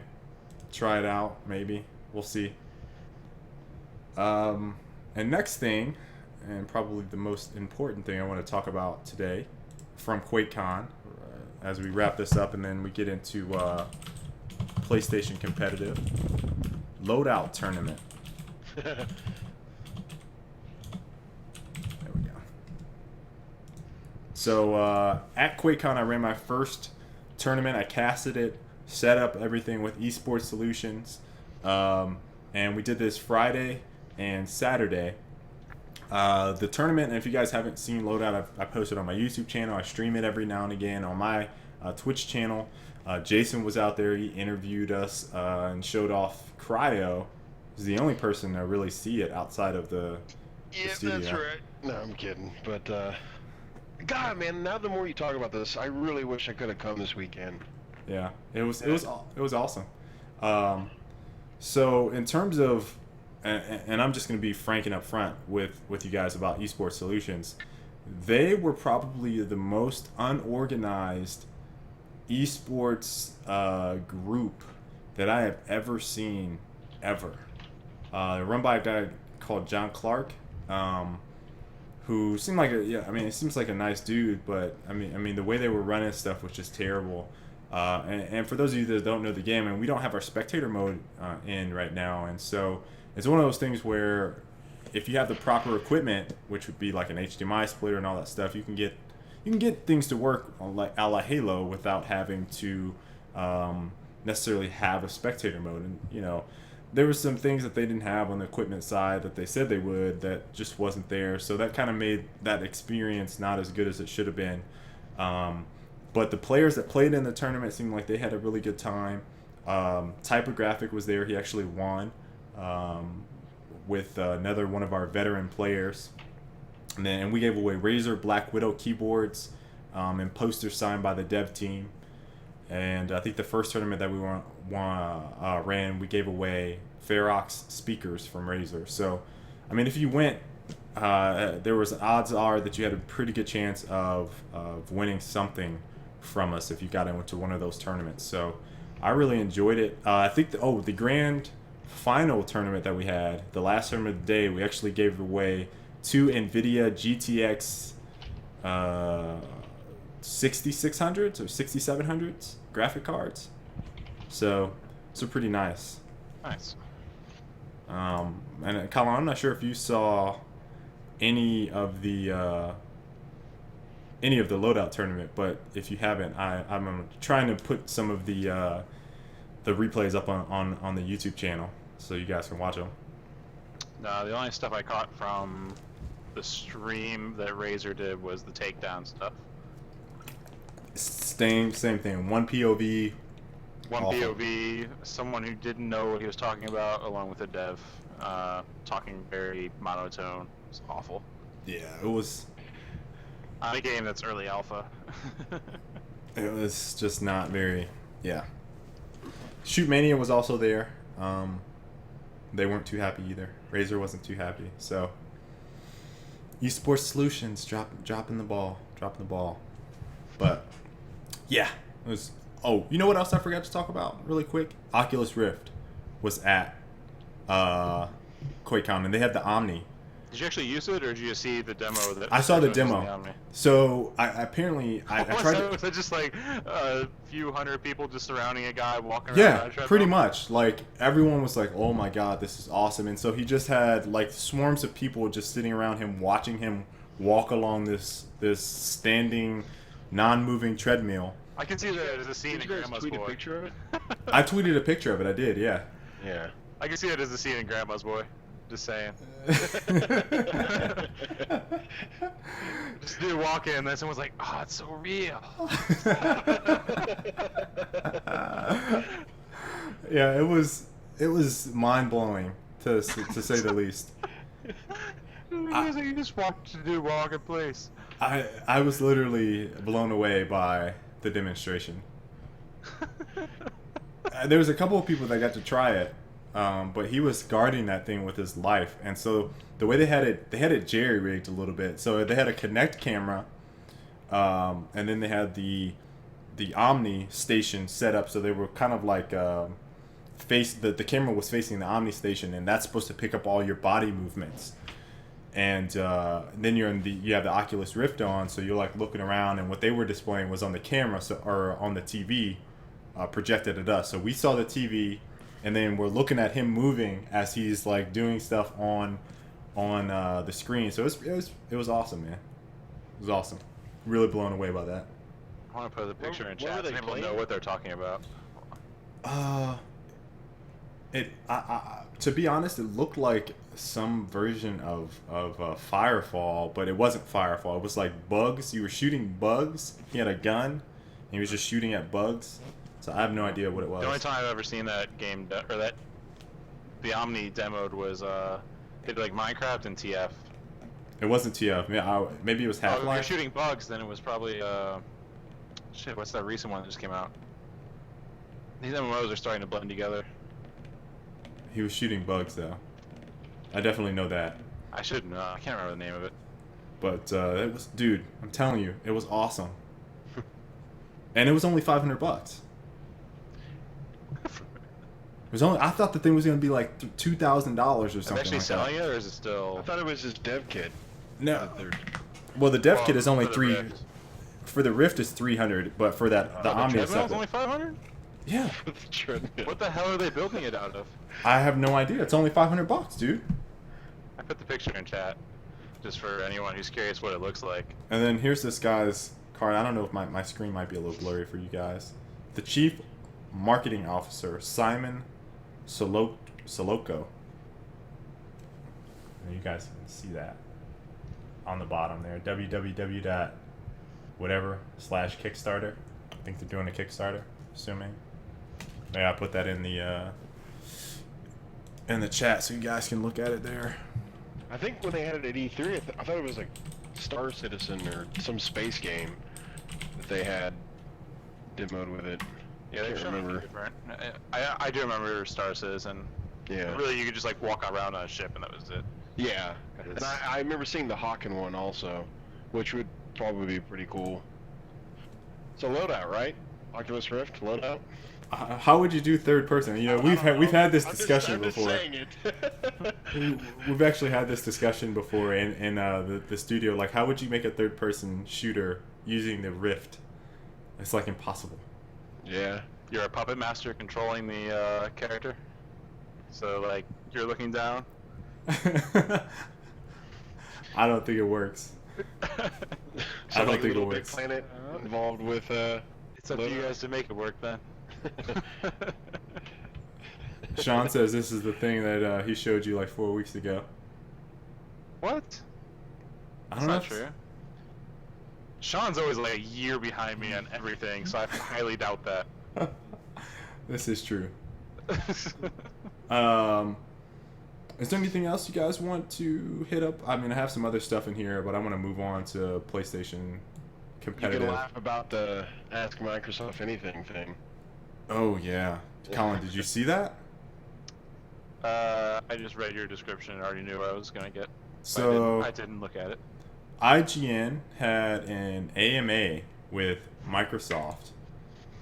try it out. Maybe we'll see. And next thing, and probably the most important thing I want to talk about today, from QuakeCon, as we wrap this up, and then we get into PlayStation competitive Loadout tournament. There we go. So at QuakeCon, I ran my first tournament. I casted it, set up everything with eSports Solutions, and we did this Friday and Saturday. The tournament, and if you guys haven't seen Loadout, I posted on my YouTube channel. I stream it every now and again on my Twitch channel. Jason was out there. He interviewed us and showed off Cryo. He's the only person to really see it outside of the Yeah, studio. that's right. No, I'm kidding. But God, man, now the more you talk about this, I really wish I could have come this weekend. Yeah, it was awesome. So in terms of, and I'm just going to be frank and upfront with you guys about eSports Solutions, they were probably the most unorganized esports group that I have ever seen, ever. Run by a guy called John Clark, who seemed like he seems like a nice dude, but I mean the way they were running stuff was just terrible. And for those of you that don't know the game, and we don't have our spectator mode in right now, and so it's one of those things where if you have the proper equipment, which would be like an HDMI splitter and all that stuff, you can get things to work like a la Halo without having to necessarily have a spectator mode. And there were some things that they didn't have on the equipment side that they said they would that just wasn't there. So that kind of made that experience not as good as it should have been. But the players that played in the tournament seemed like they had a really good time. Typographic was there. He actually won with another one of our veteran players. And we gave away Razer Black Widow keyboards and posters signed by the dev team. And I think the first tournament that we ran, we gave away Ferox speakers from Razer. So, I mean, if you went, there was odds are that you had a pretty good chance of winning something from us if you got into one of those tournaments. So, I really enjoyed it. I think the grand final tournament that we had, the last tournament of the day, we actually gave away 2 Nvidia GTX 6600s or 6700s graphic cards. So pretty nice. Nice. And Colin, I'm not sure if you saw any of the Loadout tournament, but if you haven't, I'm trying to put some of the replays up on the YouTube channel so you guys can watch them. No, the only stuff I caught from the stream that Razer did was the takedown stuff. Same thing. One POV. One awful. POV, someone who didn't know what he was talking about, along with a dev, talking very monotone. It's awful. Yeah, it was. On a game that's early alpha. It was just not very. Yeah. Shoot Mania was also there. They weren't too happy either. Razer wasn't too happy. So. eSports Solutions dropping the ball. But yeah, it was. Oh, you know what else I forgot to talk about really quick? Oculus Rift was at QuakeCon, and they had the Omni. Did you actually use it, or did you just see the demo? I saw the demo. So I tried to. Was it just like a few hundred people just surrounding a guy walking around? Yeah, pretty much. Like everyone was like, "Oh my god, this is awesome!" And so he just had like swarms of people just sitting around him, watching him walk along this standing, non-moving treadmill. I can see that as a scene in Grandma's Boy. Tweet a picture of it? I tweeted a picture of it. I did, yeah. Yeah. I can see it as a scene in Grandma's Boy. Just saying. Just dude walk in, and then someone's like, "Oh, it's so real." Yeah, it was mind blowing to say the least. You just watched the dude walk in place. I was literally blown away by the demonstration. There was a couple of people that got to try it, but he was guarding that thing with his life. And so the way they had it jerry rigged a little bit. So they had a Kinect camera, and then they had the Omni station set up. So they were kind of like the camera was facing the Omni station, and that's supposed to pick up all your body movements. And then you have the Oculus Rift on, so you're like looking around, and what they were displaying was on the camera, or on the TV, projected at us. So we saw the TV, and then we're looking at him moving as he's like doing stuff on the screen. So it was awesome, man. It was awesome. Really blown away by that. I want to put the picture in What were chat so they people playing? know what they're talking about. To be honest, it looked like some version of Firefall, but it wasn't Firefall. It was like bugs. You were shooting bugs. He had a gun, and he was just shooting at bugs. So I have no idea what it was. The only time I've ever seen that game, or the Omni demoed was they did like Minecraft and TF. It wasn't TF. Maybe it was Oh, if you're Half-Life. shooting bugs, then it was probably shit. What's that recent one that just came out? These MMOs are starting to blend together. He was shooting bugs though. I definitely know that. I should know. I can't remember the name of it. But it was, dude. I'm telling you, it was awesome. And it was only $500. It was only. I thought the thing was gonna be like $2,000 or something. Are they actually like selling that. it, or is it still? I thought it was his dev kit. No. Well, the dev kit is only for the three. Rift. For the Rift is 300, but for that the Oh, Omni is treadmill's separate. only 500. Yeah. What the hell are they building it out of? I have no idea. It's only $500, dude. I put the picture in chat, just for anyone who's curious what it looks like. And then here's this guy's card. I don't know if my screen might be a little blurry for you guys. The Chief Marketing Officer, Simon Soloco. And you guys can see that on the bottom there. www.whatever/Kickstarter. I think they're doing a Kickstarter, assuming. Yeah, I put that in the chat so you guys can look at it there. I think when they had it at E3, I thought it was like Star Citizen or some space game that they had demoed with it. Yeah, I they're can't showing remember. different. I do remember Star Citizen. Yeah. Really, you could just like walk around on a ship and that was it. Yeah. And I remember seeing the Hawken one also, which would probably be pretty cool. So Loadout, right? Oculus Rift, Loadout? How would you do third person? You know, we've had this discussion I'm just before. saying it. We've actually had this discussion before in the studio. Like, how would you make a third person shooter using the Rift? It's like impossible. Yeah. You're a puppet master controlling the character. So like you're looking down. I don't think it works. So I don't like think it Little Big works. Planet involved with It's up to you Loadout? guys to make it work then. Sean says this is the thing that he showed you like 4 weeks ago. What? I That's don't know. not true. Sean's always like a year behind me on everything, so I highly doubt that. This is true. Is there anything else you guys want to hit up? I mean, I have some other stuff in here, but I want to move on to PlayStation You competitive. can laugh about the Ask Microsoft Anything thing. Oh yeah, Colin, did you see that? I just read your description and already knew what I was gonna get. So I didn't look at it. IGN had an AMA with Microsoft,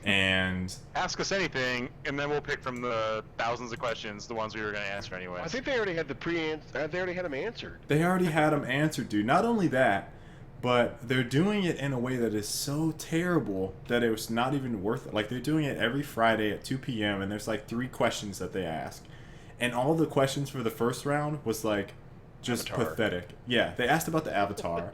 and Ask us anything, and then we'll pick from the thousands of questions the ones we were gonna answer anyways. I think they already had the they already had them answered. they already had them answered, dude. Not only that, but they're doing it in a way that is so terrible that it was not even worth it. Like, they're doing it every Friday at 2 p.m. and there's like 3 questions that they ask, and all the questions for the first round was like just Avatar. pathetic. Yeah, they asked about the Avatar.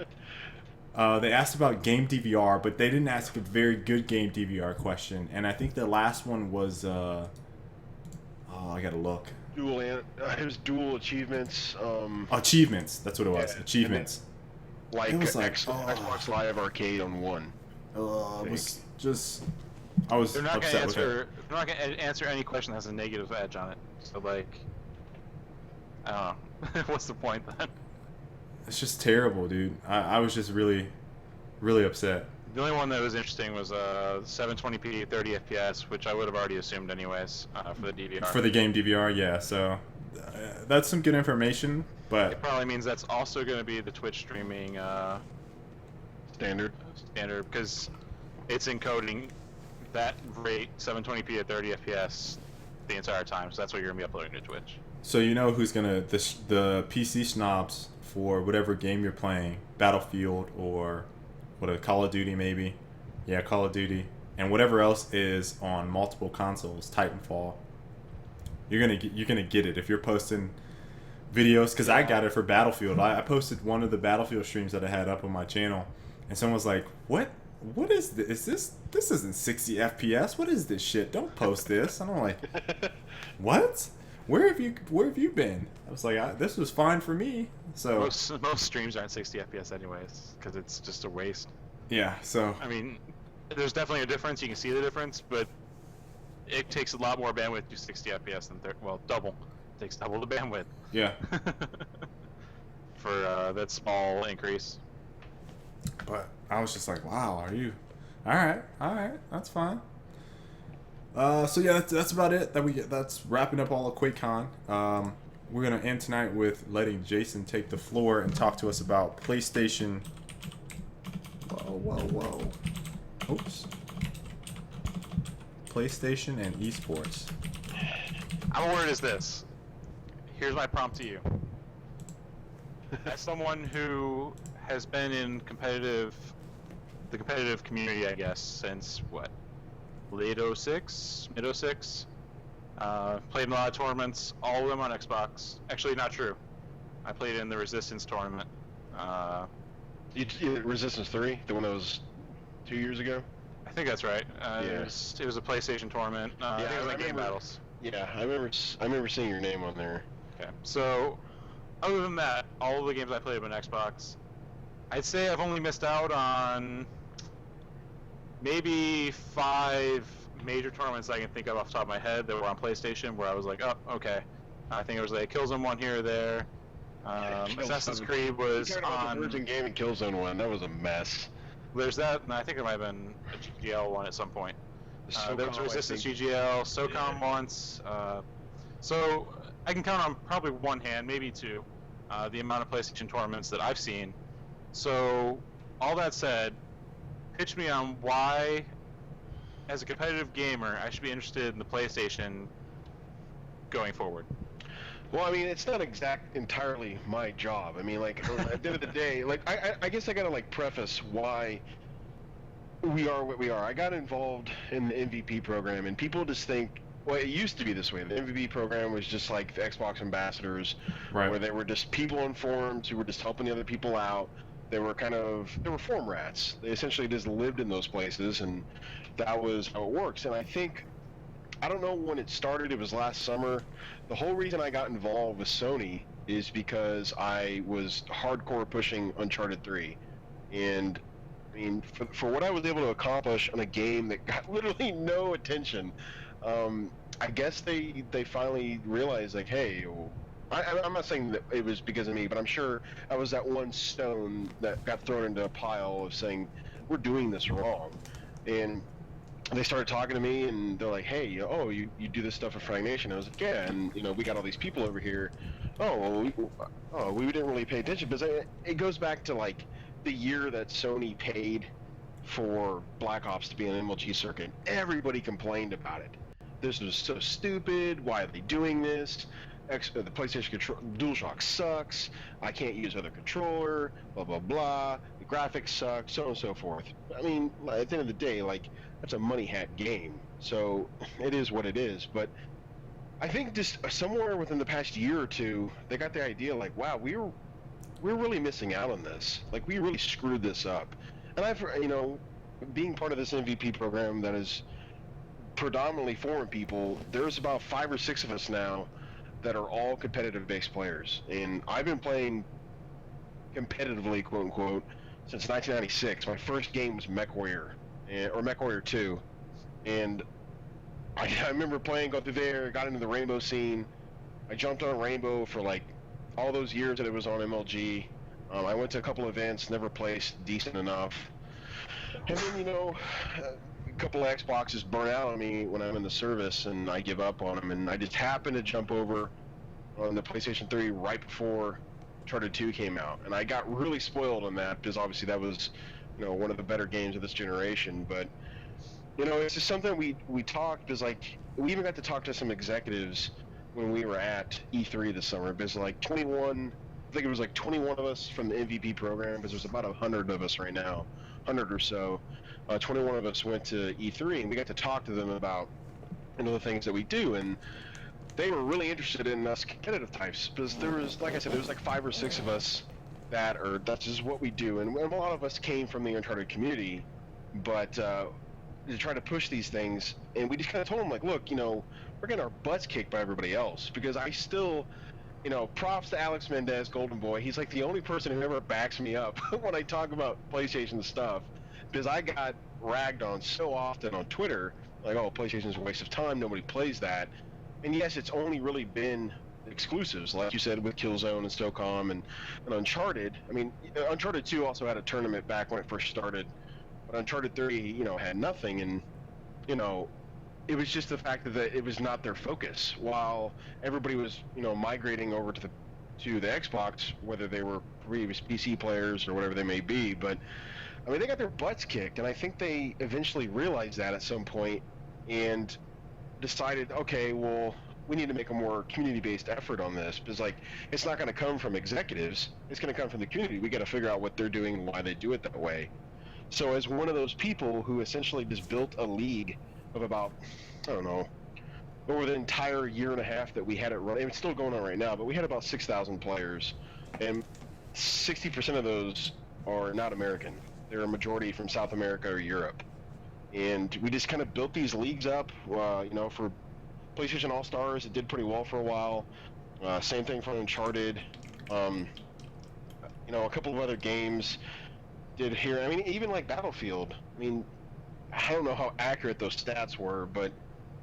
They asked about game DVR, but they didn't ask a very good game DVR question. And I think the last one was, oh, I gotta look. It was dual achievements. Achievements. That's what it was. Yeah, Achievements. Like, It was like, Xbox Live Arcade on one. It was just. I was They're not gonna upset with it. answer. They're not gonna answer any question that has a negative edge on it. So like, I don't know. What's the point then? It's just terrible, dude. I was just really, really upset. The only one that was interesting was 720p 30 FPS, which I would have already assumed anyways for the DVR. For the game DVR, yeah. So that's some good information, but It probably means that's also going to be the Twitch streaming Standard. standard because it's encoding that rate 720p at 30 FPS the entire time. So that's what you're going to be uploading to Twitch. so you know who's gonna the PC snobs for whatever game you're playing, Battlefield or what, a Call of Duty maybe, yeah, Call of Duty, and whatever else is on multiple consoles, Titanfall. You're gonna get it if you're posting videos, because I got it for Battlefield. I posted one of the Battlefield streams that I had up on my channel, and someone was like, "What is this? This isn't 60 FPS. What is this shit? Don't post this." And I'm like, "What? Where have you been?" I was like, "This was fine for me." So Most streams aren't 60 FPS anyways because it's just a waste. yeah, so I mean, there's definitely a difference. You can see the difference, but it takes a lot more bandwidth to do 60 FPS than double. It takes double the bandwidth. yeah. for that small increase. But I was just like, wow, are you? All right, that's fine. So yeah, that's about it. That's wrapping up all of QuakeCon. We're gonna end tonight with letting Jason take the floor and talk to us about PlayStation. Whoa. Oops. PlayStation and eSports. Our word is this. Here's my prompt to you. As someone who has been in the competitive community, I guess, since what? Late 06, mid 06. Played in a lot of tournaments, all of them on Xbox. Actually, not true. I played in the Resistance tournament. Resistance 3, the one that was 2 years ago. I think that's right. Yeah. It was a PlayStation tournament. I think it was like Game Battles. Yeah, I remember seeing your name on there. Okay. So, other than that, all of the games I played have been Xbox. I'd say I've only missed out on maybe 5 major tournaments I can think of off the top of my head that were on PlayStation, where I was like, oh, okay. I think it was like Killzone 1 here or there. Assassin's Creed was on... The Virgin Gaming Killzone one. That was a mess. There's that, and I think there might have been a GGL one at some point. There was Resistance GGL, SOCOM once. So I can count on probably one hand, maybe two, the amount of PlayStation tournaments that I've seen. So all that said, pitch me on why, as a competitive gamer, I should be interested in the PlayStation going forward. Well, I mean, it's not entirely my job. I mean, like, at the end of the day, like, I guess I gotta, like, preface why we are what we are. I got involved in the MVP program, and people just think, well, it used to be this way. The MVP program was just like the Xbox ambassadors, right, where they were just people on forums who were just helping the other people out. They were forum rats. They essentially just lived in those places, and that was how it works. And I don't know when it started. It was last summer. The whole reason I got involved with Sony is because I was hardcore pushing Uncharted 3. And, I mean, for what I was able to accomplish on a game that got literally no attention, I guess they finally realized, like, hey, I'm not saying that it was because of me, but I'm sure I was that one stone that got thrown into a pile of saying, we're doing this wrong. And they started talking to me, and they're like, hey, you do this stuff at FraggedNation. I was like, yeah, and, we got all these people over here. We didn't really pay attention, because it goes back to, like, the year that Sony paid for Black Ops to be on MLG circuit. Everybody complained about it. This was so stupid. Why are they doing this? The PlayStation DualShock sucks. I can't use other controller. Blah blah blah. The graphics suck. So on and so forth. I mean, at the end of the day, like, that's a money hat game. So it is what it is. But I think just somewhere within the past year or two, they got the idea, like, wow, we're really missing out on this. Like, we really screwed this up. And I've, being part of this MVP program that is predominantly foreign people, there's about 5 or 6 of us now that are all competitive-based players. And I've been playing competitively, quote-unquote, since 1996. My first game was MechWarrior, or MechWarrior 2. And I remember playing, go through there, got into the Rainbow scene. I jumped on Rainbow for, like, all those years that it was on MLG. I went to a couple events, never placed decent enough. And then, a couple of Xboxes burn out on me when I'm in the service, and I give up on them. And I just happened to jump over on the PlayStation 3 right before Uncharted 2 came out. And I got really spoiled on that, because obviously that was, one of the better games of this generation. But, it's just something we talked, because, like, we even got to talk to some executives when we were at E3 this summer, because, like, 21 of us from the MVP program, because there's about 100 of us right now, 100 or so. 21 of us went to E3, and we got to talk to them about, the things that we do, and they were really interested in us competitive types, because there was, like I said, there was like 5 or 6 of us that's just what we do, and a lot of us came from the Uncharted community, but to try to push these things, and we just kind of told them, like, look, we're getting our butts kicked by everybody else, because I still, props to Alex Mendez, Golden Boy. He's like the only person who ever backs me up when I talk about PlayStation stuff, because I got ragged on so often on Twitter, like, oh, PlayStation's a waste of time, nobody plays that. And yes, it's only really been exclusives, like you said, with Killzone and SOCOM and Uncharted. I mean, Uncharted 2 also had a tournament back when it first started, but Uncharted 3, had nothing, and it was just the fact that it was not their focus. While everybody was, migrating over to the Xbox, whether they were previous PC players or whatever they may be. But I mean, they got their butts kicked, and I think they eventually realized that at some point and decided, okay, well, we need to make a more community-based effort on this, because it's not going to come from executives, it's going to come from the community. We got to figure out what they're doing and why they do it that way. So as one of those people who essentially just built a league of about, I don't know, over the entire year and a half that we had it running, it's still going on right now, but we had about 6,000 players, and 60% of those are not American. They're a majority from South America or Europe. And we just kind of built these leagues up, for PlayStation All-Stars. It did pretty well for a while. Same thing for Uncharted. A couple of other games did here. I mean, even like Battlefield. I mean, I don't know how accurate those stats were, but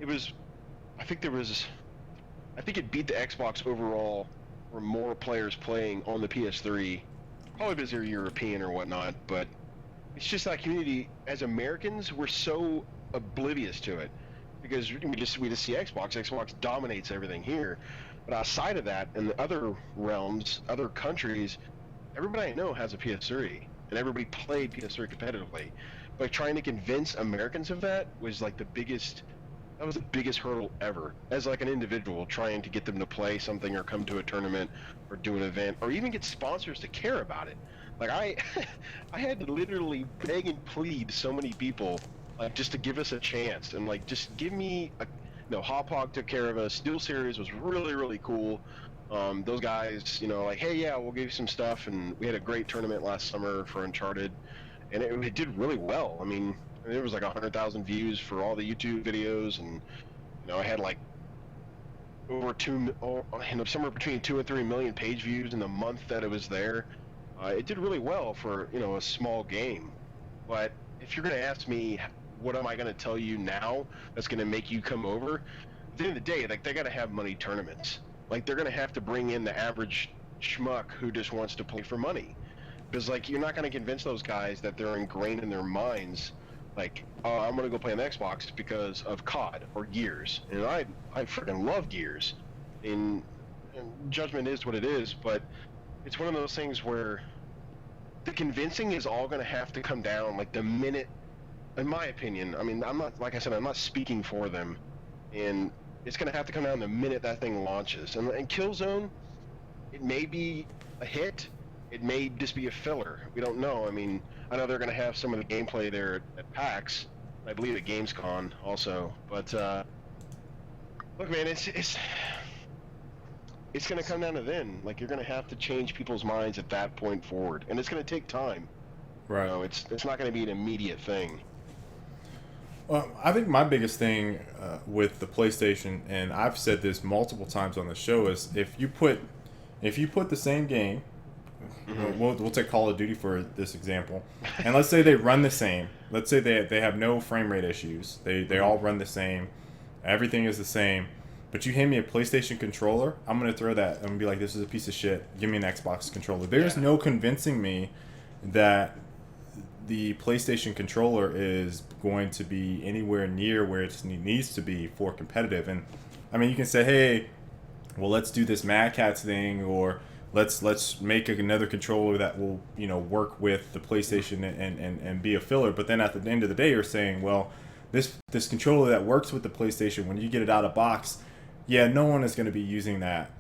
I think it beat the Xbox overall for more players playing on the PS3. Probably because they're European or whatnot, but it's just that community, as Americans, we're so oblivious to it. Because we just see Xbox. Xbox dominates everything here. But outside of that, in the other realms, other countries, everybody I know has a PS3. And everybody played PS3 competitively. But trying to convince Americans of that was the biggest hurdle ever. As an individual, trying to get them to play something or come to a tournament or do an event or even get sponsors to care about it. I had to literally beg and plead so many people just to give us a chance and just give me Hop Hog took care of us. Dual Series was really, really cool. Those guys, hey, yeah, we'll give you some stuff, and we had a great tournament last summer for Uncharted, and it did really well. I mean, there was 100,000 views for all the YouTube videos, and I had over somewhere between 2 and 3 million page views in the month that it was there. It did really well for a small game. But if you're going to ask me, what am I going to tell you now that's going to make you come over? At the end of the day, they got to have money tournaments. They're going to have to bring in the average schmuck who just wants to play for money. Because you're not going to convince those guys that they're ingrained in their minds. Oh, I'm going to go play on the Xbox because of COD or Gears. And I freaking love Gears. And Judgment is what it is, but it's one of those things where the convincing is all going to have to come down the minute, in my opinion. I mean, I'm not, like I said, I'm not speaking for them, and it's going to have to come down the minute that thing launches. And Killzone, it may be a hit, it may just be a filler. We don't know. I mean, I know they're going to have some of the gameplay there at PAX, I believe at Gamescom also. But look, man, it's going to come down to then. You're going to have to change people's minds at that point forward, and it's going to take time. Right. It's not going to be an immediate thing. Well, I think my biggest thing with the PlayStation, and I've said this multiple times on the show, is if you put the same game, we'll take Call of Duty for this example, and let's say they run the same. Let's say they have no frame rate issues. They all run the same. Everything is the same. But you hand me a PlayStation controller, I'm going to throw that. I'm going to be like, this is a piece of shit. Give me an Xbox controller. There's no convincing me that the PlayStation controller is going to be anywhere near where it needs to be for competitive. And, I mean, you can say, hey, well, let's do this Mad Catz thing, or let's make another controller that will, work with the PlayStation and be a filler. But then at the end of the day, you're saying, well, this controller that works with the PlayStation, when you get it out of box, yeah, no one is going to be using that.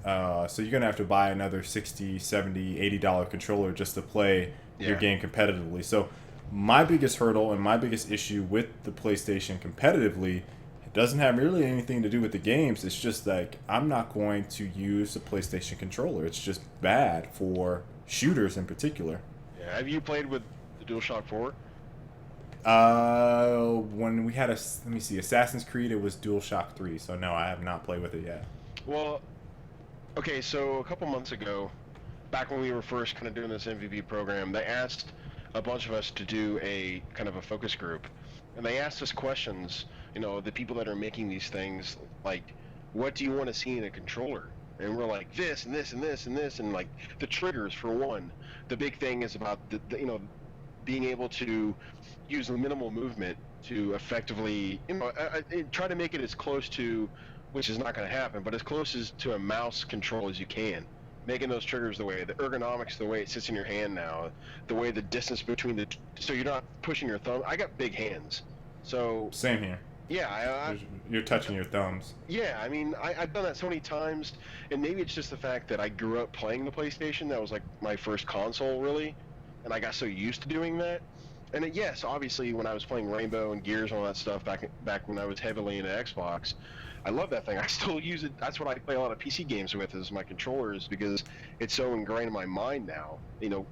So you're going to have to buy another $60, $70, $80 controller just to play your game competitively. So my biggest hurdle and my biggest issue with the PlayStation competitively, it doesn't have really anything to do with the games. It's just I'm not going to use a PlayStation controller. It's just bad for shooters in particular. Yeah. Have you played with the DualShock 4? When we had Assassin's Creed, it was DualShock 3. So no, I have not played with it yet. Well, okay, so a couple months ago, back when we were first kind of doing this MVP program, they asked a bunch of us to do a kind of a focus group, and they asked us questions. The people that are making these things, what do you want to see in a controller? And we're like this and this and this and this, and like the triggers for one. The big thing is about the being able to use minimal movement to effectively, try to make it as close to, which is not going to happen, but as close as to a mouse control as you can. Making those triggers the ergonomics, the way it sits in your hand now, the way the distance between so you're not pushing your thumb. I got big hands, so Same here. yeah, You're touching your thumbs. yeah. I mean, I've done that so many times, and maybe it's just the fact that I grew up playing the PlayStation. That was like my first console, really, and I got so used to doing that. And yes, obviously, when I was playing Rainbow and Gears and all that stuff back when I was heavily into Xbox, I love that thing. I still use it. That's what I play a lot of PC games with, is my controllers, because it's so ingrained in my mind now,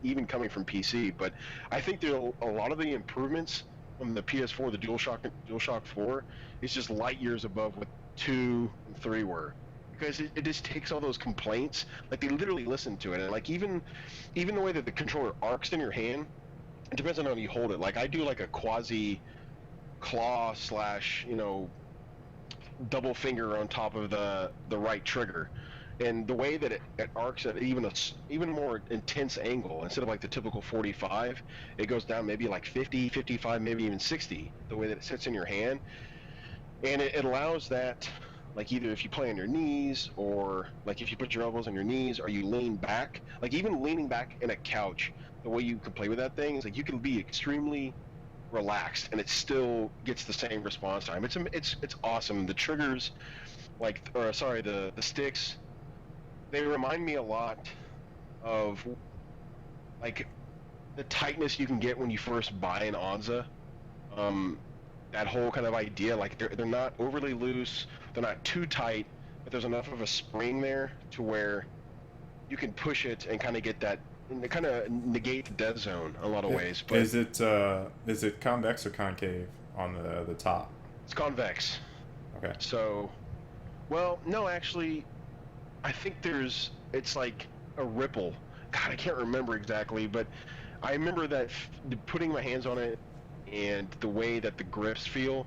even coming from PC. But I think there are a lot of the improvements from the PS4, the DualShock 4, is just light years above what 2 and 3 were. Because it just takes all those complaints, like they literally listen to it. And like even the way that the controller arcs in your hand, it depends on how you hold it. Like I do like a quasi claw / double finger on top of the right trigger, and the way that it arcs at even more intense angle, instead of like the typical 45, it goes down maybe like 50, 55, maybe even 60, the way that it sits in your hand. And it allows that, like either if you play on your knees, or like if you put your elbows on your knees, or you lean back, like even leaning back in a couch, the way you can play with that thing is like you can be extremely relaxed and it still gets the same response time. It's awesome. The triggers, the sticks, they remind me a lot of like the tightness you can get when you first buy an Onza. That whole kind of idea, like they're not overly loose, they're not too tight, but there's enough of a spring there to where you can push it and kind of get that, and kind of negate the dead zone in a lot of ways. But is it convex or concave on the top? It's convex. Okay. So, well, no, actually, I think it's like a ripple. God, I can't remember exactly, but I remember that putting my hands on it and the way that the grips feel,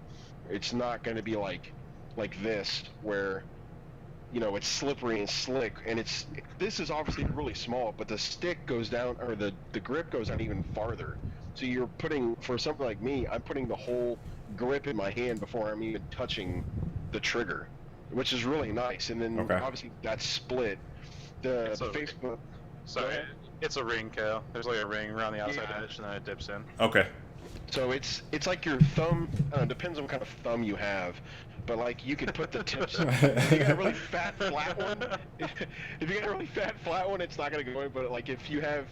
it's not going to be like this, where it's slippery and slick, and this is obviously really small, but the stick goes down, or the grip goes down even farther. So you're putting, for something like me, I'm putting the whole grip in my hand before I'm even touching the trigger, which is really nice. And then obviously that's split. The Facebook. Sorry, it's a ring, Cal. There's like a ring around the outside edge, and then it dips in. Okay. So it's like your thumb. Depends on what kind of thumb you have. But like you could put the tips. If you got a really fat flat one, it's not gonna go in. But like if you have,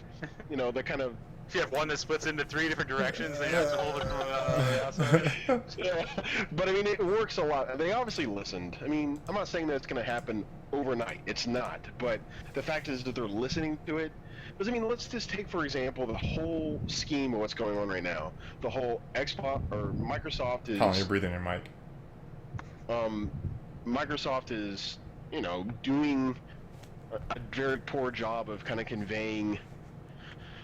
the kind of, if you have one that splits into 3 different directions, then you have to hold it from the outside. Yeah. But I mean, it works a lot. They obviously listened. I mean, I'm not saying that it's gonna happen overnight. It's not. But the fact is that they're listening to it. Because I mean, let's just take for example the whole scheme of what's going on right now. The whole Xbox or Microsoft is. Colin, you're breathing your mic. Microsoft is, doing a very poor job of kind of conveying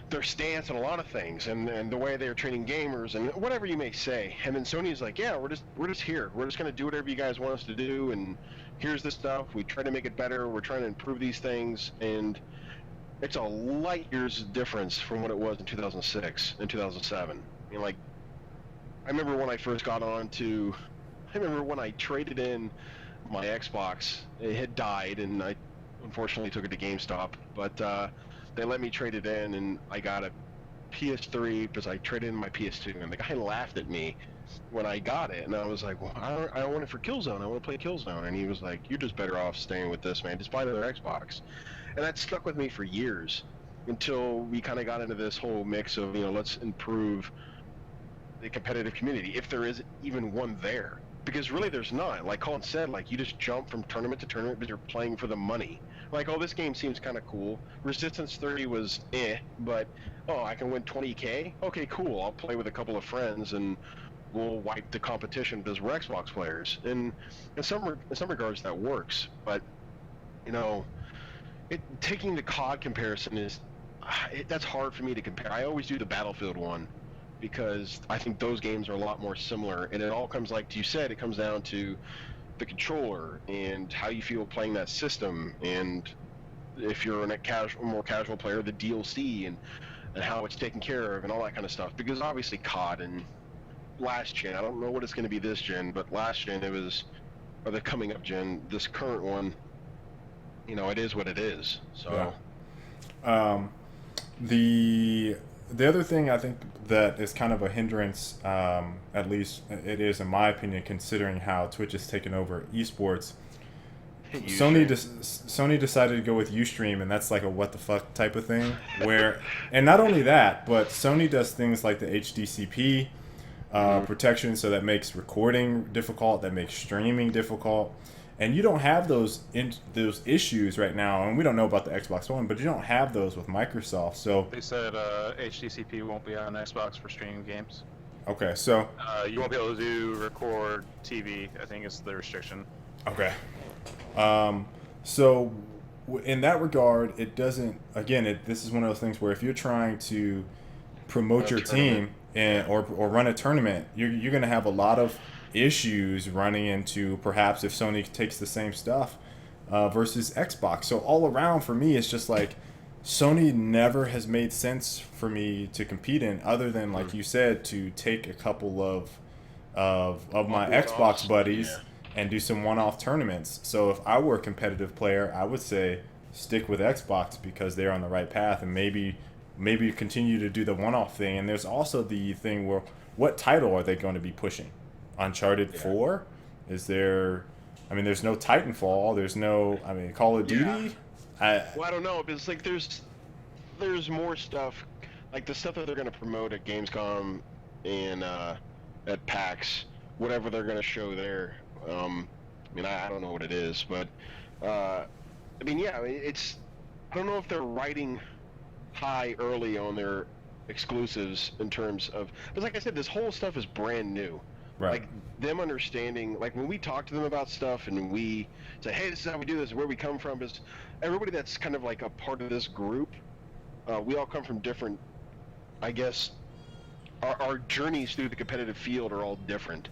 their stance on a lot of things, and the way they're treating gamers and whatever you may say. And then Sony's like, yeah, we're just here. We're just gonna do whatever you guys want us to do, and here's this stuff. We try to make it better. We're trying to improve these things, and it's a light years difference from what it was in 2006 and 2007. I mean, like, I remember when I first got on to. I remember when I traded in my Xbox, it had died, and I unfortunately took it to GameStop, but they let me trade it in, and I got a PS3 because I traded in my PS2, and the guy laughed at me when I got it, and I was like, well, I don't want it for Killzone, I want to play Killzone, and he was like, you're just better off staying with this, man, just buy another Xbox. And that stuck with me for years, until we kind of got into this whole mix of, let's improve the competitive community, if there is even one there. Because really there's not. Like Colin said, like you just jump from tournament to tournament, but you're playing for the money. Like, oh, this game seems kind of cool. Resistance 30 was but I can win 20K? Okay, cool. I'll play with a couple of friends and we'll wipe the competition because we're Xbox players. And in some regards that works, but taking the COD comparison is that's hard for me to compare. I always do the Battlefield one, because I think those games are a lot more similar, and it all comes, like you said, it comes down to the controller and how you feel playing that system, and if you're a more casual player, the DLC and how it's taken care of and all that kind of stuff. Because obviously COD and last gen, I don't know what it's going to be this gen, but last gen it was, or the coming up gen, this current one, you know, it is what it is. So the other thing I think that is kind of a hindrance, at least it is in my opinion, considering how Twitch has taken over esports. Sony decided to go with Ustream, and that's like a what the fuck type of thing. And not only that, but Sony does things like the HDCP protection, so that makes recording difficult, that makes streaming difficult, and you don't have those issues right now. And we don't know about the Xbox One, but you don't have those with Microsoft. So they said HDCP won't be on Xbox for streaming games. Okay, so you won't be able to record TV. I think it's the restriction. Okay. So in that regard, it doesn't. Again, this is one of those things where if you're trying to promote your team or run a tournament, you're going to have a lot of issues running into perhaps if Sony takes the same stuff versus Xbox. So all around for me, it's just like Sony never has made sense for me to compete in, other than like you said, to take a couple of my Xbox buddies and do some one-off tournaments. So if I were a competitive player, I would say stick with Xbox because they're on the right path, and maybe continue to do the one-off thing. And there's also the thing where what title are they going to be pushing? Uncharted 4? Is there? I mean, there's no Titanfall. There's no. I mean, Call of Duty. I don't know. It's like there's more stuff, like the stuff that they're going to promote at Gamescom and at PAX, whatever they're going to show there. I mean, I don't know what it is, but I mean, it's. I don't know if they're riding high early on their exclusives in terms of. But like I said, this whole stuff is brand new. Right. Like them understanding, like when we talk to them about stuff and we say, hey, this is how we do this, where we come from, is everybody that's kind of like a part of this group, we all come from different, I guess, our journeys through the competitive field are all different.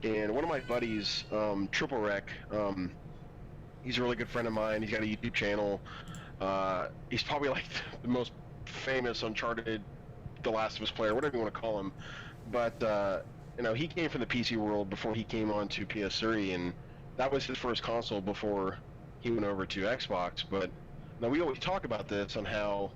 And one of my buddies, Triple Rec, he's a really good friend of mine. He's got a YouTube channel. He's probably like the most famous Uncharted, The Last of Us player, whatever you want to call him. But you know, he came from the PC world before he came on to PS3, and that was his first console before he went over to Xbox. But now we always talk about this on how,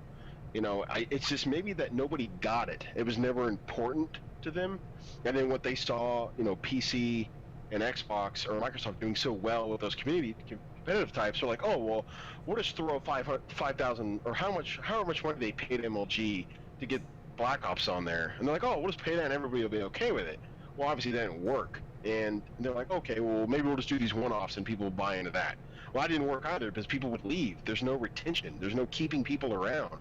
you know, it's just maybe that nobody got it. It was never important to them. And then what they saw, you know, PC and Xbox or Microsoft doing so well with those competitive types, they're like, oh, well, we'll just throw 5,000 or however much money they paid MLG to get Black Ops on there. And they're like, oh, we'll just pay that and everybody will be okay with it. Well, obviously that didn't work. And they're like, okay, well, maybe we'll just do these one-offs and people will buy into that. Well, that didn't work either because people would leave. There's no retention. There's no keeping people around.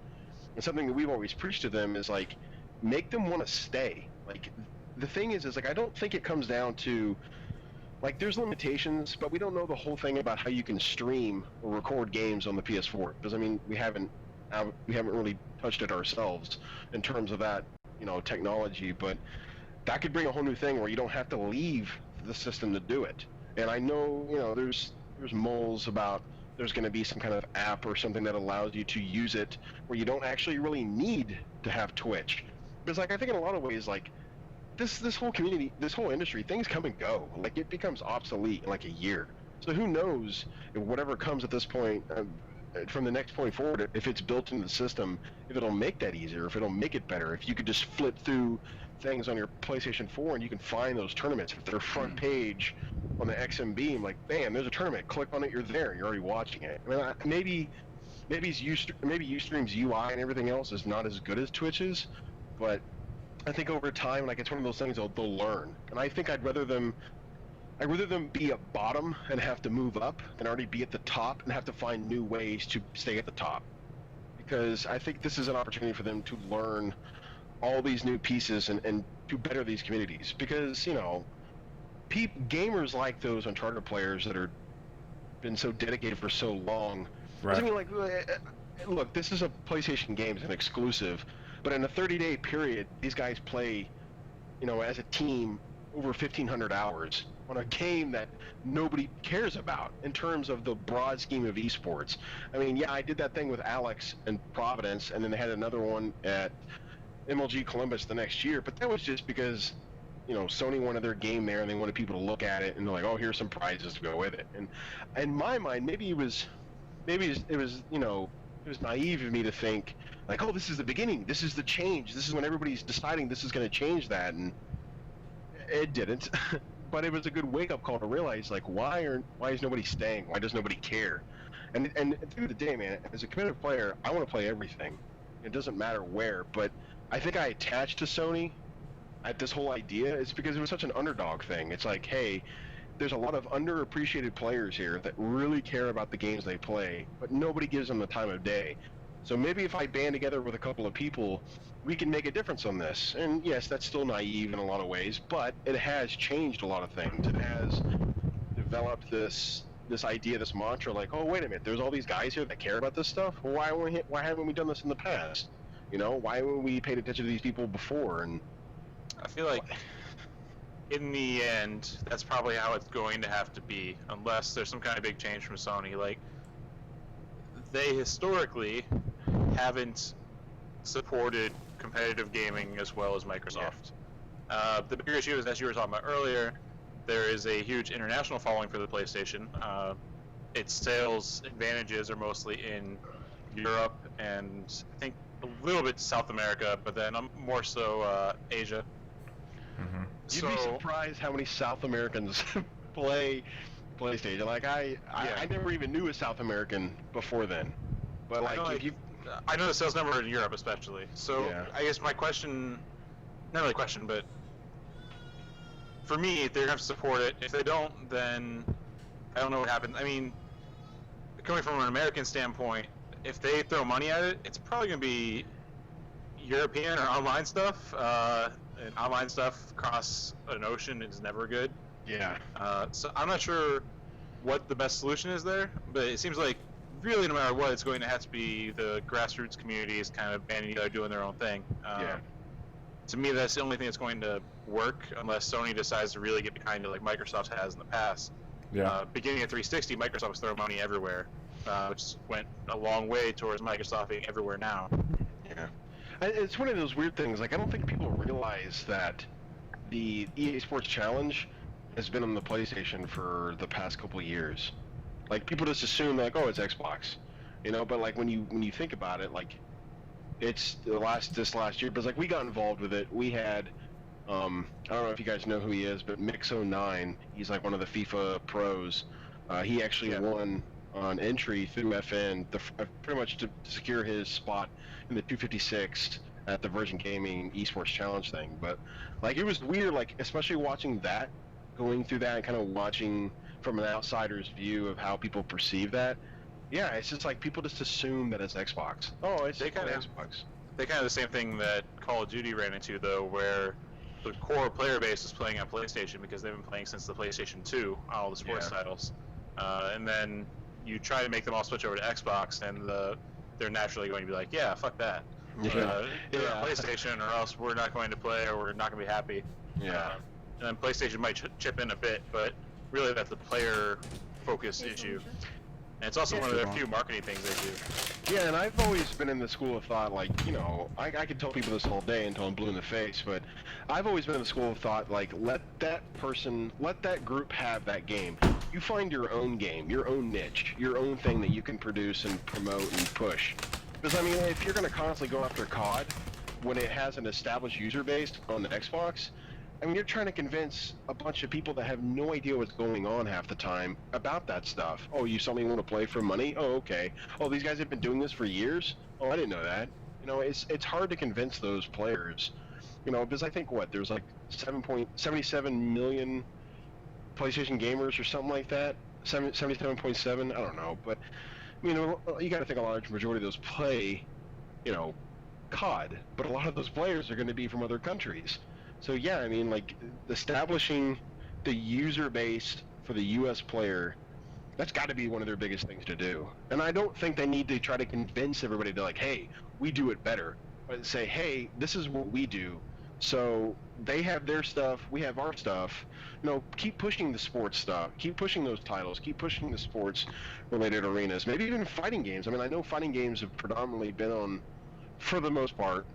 And something that we've always preached to them is like, make them want to stay. Like, the thing is like, I don't think it comes down to, like, there's limitations, but we don't know the whole thing about how you can stream or record games on the PS4. Because, I mean, we haven't really touched it ourselves in terms of that, you know, technology. But that could bring a whole new thing where you don't have to leave the system to do it. And I know, you know, there's moles about there's going to be some kind of app or something that allows you to use it where you don't actually really need to have Twitch. Because, like, I think in a lot of ways, like, this whole community, this whole industry, things come and go. Like, it becomes obsolete in like a year. So who knows if whatever comes at this point, from the next point forward, if it's built into the system, if it'll make that easier, if it'll make it better, if you could just flip through things on your PlayStation 4 and you can find those tournaments. If they're front page on the XM Beam, like, bam, there's a tournament. Click on it, you're there. You're already watching it. I mean, maybe Ustream's UI and everything else is not as good as Twitch's, but I think over time, like, it's one of those things they'll learn. And I think I'd rather them be at bottom and have to move up than already be at the top and have to find new ways to stay at the top. Because I think this is an opportunity for them to learn all these new pieces and to better these communities. Because, you know, gamers like those Uncharted players that are been so dedicated for so long. Right. I mean, like, look, this is a PlayStation game, it's an exclusive, but in a 30-day period, these guys play, you know, as a team over 1,500 hours on a game that nobody cares about in terms of the broad scheme of esports. I mean, yeah, I did that thing with Alex and Providence, and then they had another one at MLG Columbus the next year, but that was just because, you know, Sony wanted their game there and they wanted people to look at it and they're like, oh, here's some prizes to go with it. And in my mind, maybe it was, you know, it was naive of me to think like, oh, this is the beginning, this is the change, this is when everybody's deciding this is going to change that, and it didn't. But it was a good wake-up call to realize, like, why is nobody staying? Why does nobody care? And at the end of the day, man, as a competitive player, I want to play everything. It doesn't matter where, but I think I attached to Sony at this whole idea is because it was such an underdog thing. It's like, hey, there's a lot of underappreciated players here that really care about the games they play, but nobody gives them the time of day. So maybe if I band together with a couple of people, we can make a difference on this. And yes, that's still naive in a lot of ways, but it has changed a lot of things. It has developed this idea, this mantra, like, oh, wait a minute, there's all these guys here that care about this stuff? Well, why haven't we done this in the past? You know, why haven't we paid attention to these people before? And I feel like in the end, that's probably how it's going to have to be, unless there's some kind of big change from Sony. Like, they historically haven't supported competitive gaming as well as Microsoft. Yeah. The bigger issue is, as you were talking about earlier, there is a huge international following for the PlayStation. Its sales advantages are mostly in Europe and I think a little bit South America, but then more so Asia. Mm-hmm. You'd be surprised how many South Americans play PlayStation. Like I never even knew a South American before then. But like, I know the sales number in Europe especially. So yeah. I guess my question, not really a question, but for me, they're gonna have to support it. If they don't, then I don't know what happens. I mean, coming from an American standpoint, if they throw money at it, it's probably gonna be European or online stuff. And online stuff across an ocean is never good. Yeah. So I'm not sure what the best solution is there, but it seems like really no matter what, it's going to have to be the grassroots community is kind of banding together doing their own thing. Yeah. To me, that's the only thing that's going to work unless Sony decides to really get behind it like Microsoft has in the past. Yeah. Beginning at 360, Microsoft was throwing money everywhere, which went a long way towards Microsoft being everywhere now. Yeah. It's one of those weird things. Like, I don't think people realize that the EA Sports Challenge has been on the PlayStation for the past couple of years. Like, people just assume, like, oh, it's Xbox, you know. But like, when you think about it, like, it's this last year. But it's like, we got involved with it. We had, I don't know if you guys know who he is, but Mix09. He's like one of the FIFA pros. He actually won on entry through FN, pretty much to secure his spot in the 256 at the Virgin Gaming eSports Challenge thing. But like, it was weird, like, especially watching that, going through that and kind of watching from an outsider's view of how people perceive that. Yeah, it's just like people just assume that it's Xbox. Oh, it's Xbox. They kind of the same thing that Call of Duty ran into, though, where the core player base is playing on PlayStation because they've been playing since the PlayStation 2 on all the sports titles. And then you try to make them all switch over to Xbox, and they're naturally going to be like, yeah, fuck that. PlayStation, or else we're not going to play, or we're not going to be happy. Yeah. And then PlayStation might chip in a bit, but really that's the player focus issue. And it's also one of their few marketing things they do. Yeah, and I've always been in the school of thought, like, you know, I could tell people this all day until I'm blue in the face, but I've always been in the school of thought, like, let that group have that game. You find your own game, your own niche, your own thing that you can produce and promote and push. Because, I mean, if you're going to constantly go after COD when it has an established user base on the Xbox, I mean, you're trying to convince a bunch of people that have no idea what's going on half the time about that stuff. Oh, you suddenly want to play for money? Oh, okay. Oh, these guys have been doing this for years? Oh, I didn't know that. You know, it's hard to convince those players. You know, because I think, there's like 7.77 million PlayStation gamers or something like that? 77.7? I don't know. But, you know, you got to think a large majority of those play, you know, COD. But a lot of those players are going to be from other countries. So yeah, I mean, like, establishing the user base for the U.S. player, that's got to be one of their biggest things to do. And I don't think they need to try to convince everybody to, like, hey, we do it better. But say, hey, this is what we do. So they have their stuff, we have our stuff. Keep pushing the sports stuff. Keep pushing those titles. Keep pushing the sports-related arenas. Maybe even fighting games. I mean, I know fighting games have predominantly been on, for the most part,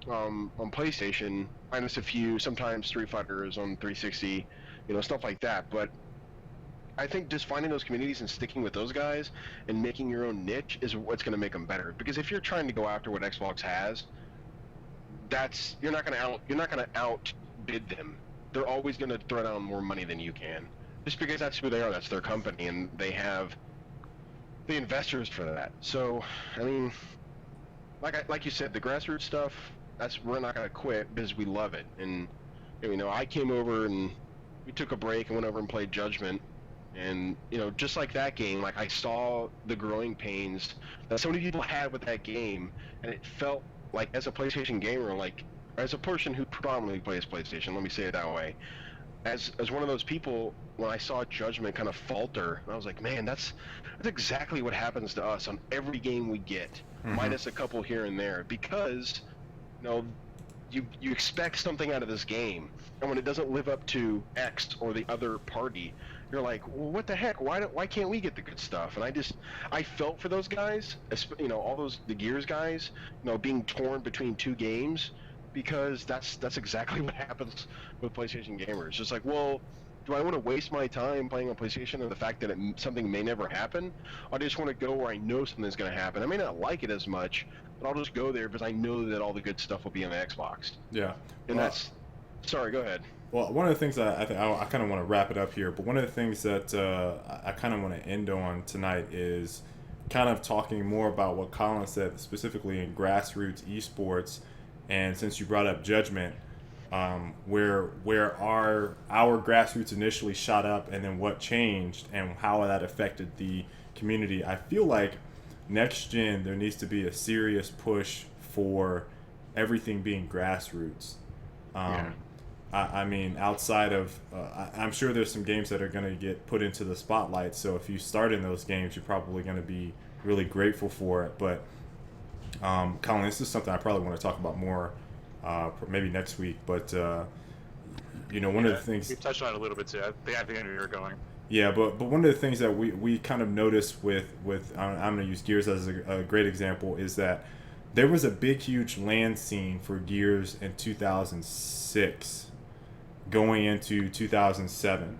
on PlayStation, minus a few. Sometimes Street Fighter is on 360, stuff like that. But I think just finding those communities and sticking with those guys and making your own niche is what's going to make them better. Because if you're trying to go after what Xbox has, you're not going to outbid them. They're always going to throw down more money than you can, just because that's who they are. That's their company, and they have the investors for that. So, I mean, like you said, the grassroots stuff. We're not going to quit because we love it. And I came over and we took a break and went over and played Judgment. And just like that game, like I saw the growing pains that so many people had with that game, and it felt like, as a PlayStation gamer, like as a person who predominantly plays PlayStation, let me say it that way, as one of those people, when I saw Judgment kind of falter, I was like, man, that's exactly what happens to us on every game we get, minus a couple here and there, because you expect something out of this game, and when it doesn't live up to X or the other party, you're like, well, what the heck? Why can't we get the good stuff? And I felt for those guys, all the Gears guys, being torn between two games, because that's exactly what happens with PlayStation gamers. Just like, well, do I want to waste my time playing on PlayStation and the fact that something may never happen? I just want to go where I know something's going to happen. I may not like it as much, but I'll just go there because I know that all the good stuff will be on the Xbox. Yeah. And sorry, go ahead. Well, one of the things I kind of want to wrap it up here, but one of the things that I kind of want to end on tonight is kind of talking more about what Colin said, specifically in Grassroots eSports, and since you brought up Judgment, where our Grassroots initially shot up, and then what changed and how that affected the community. I feel like next gen there needs to be a serious push for everything being grassroots. Yeah. I mean, outside of, I'm sure there's some games that are going to get put into the spotlight. So if you start in those games, you're probably going to be really grateful for it. But, Colin, this is something I probably want to talk about more, maybe next week. But, one of the things... We've touched on it a little bit, too. I think I knew you were going. Yeah, but one of the things that we kind of noticed with I'm going to use Gears as a great example, is that there was a big, huge LAN scene for Gears in 2006. Going into 2007,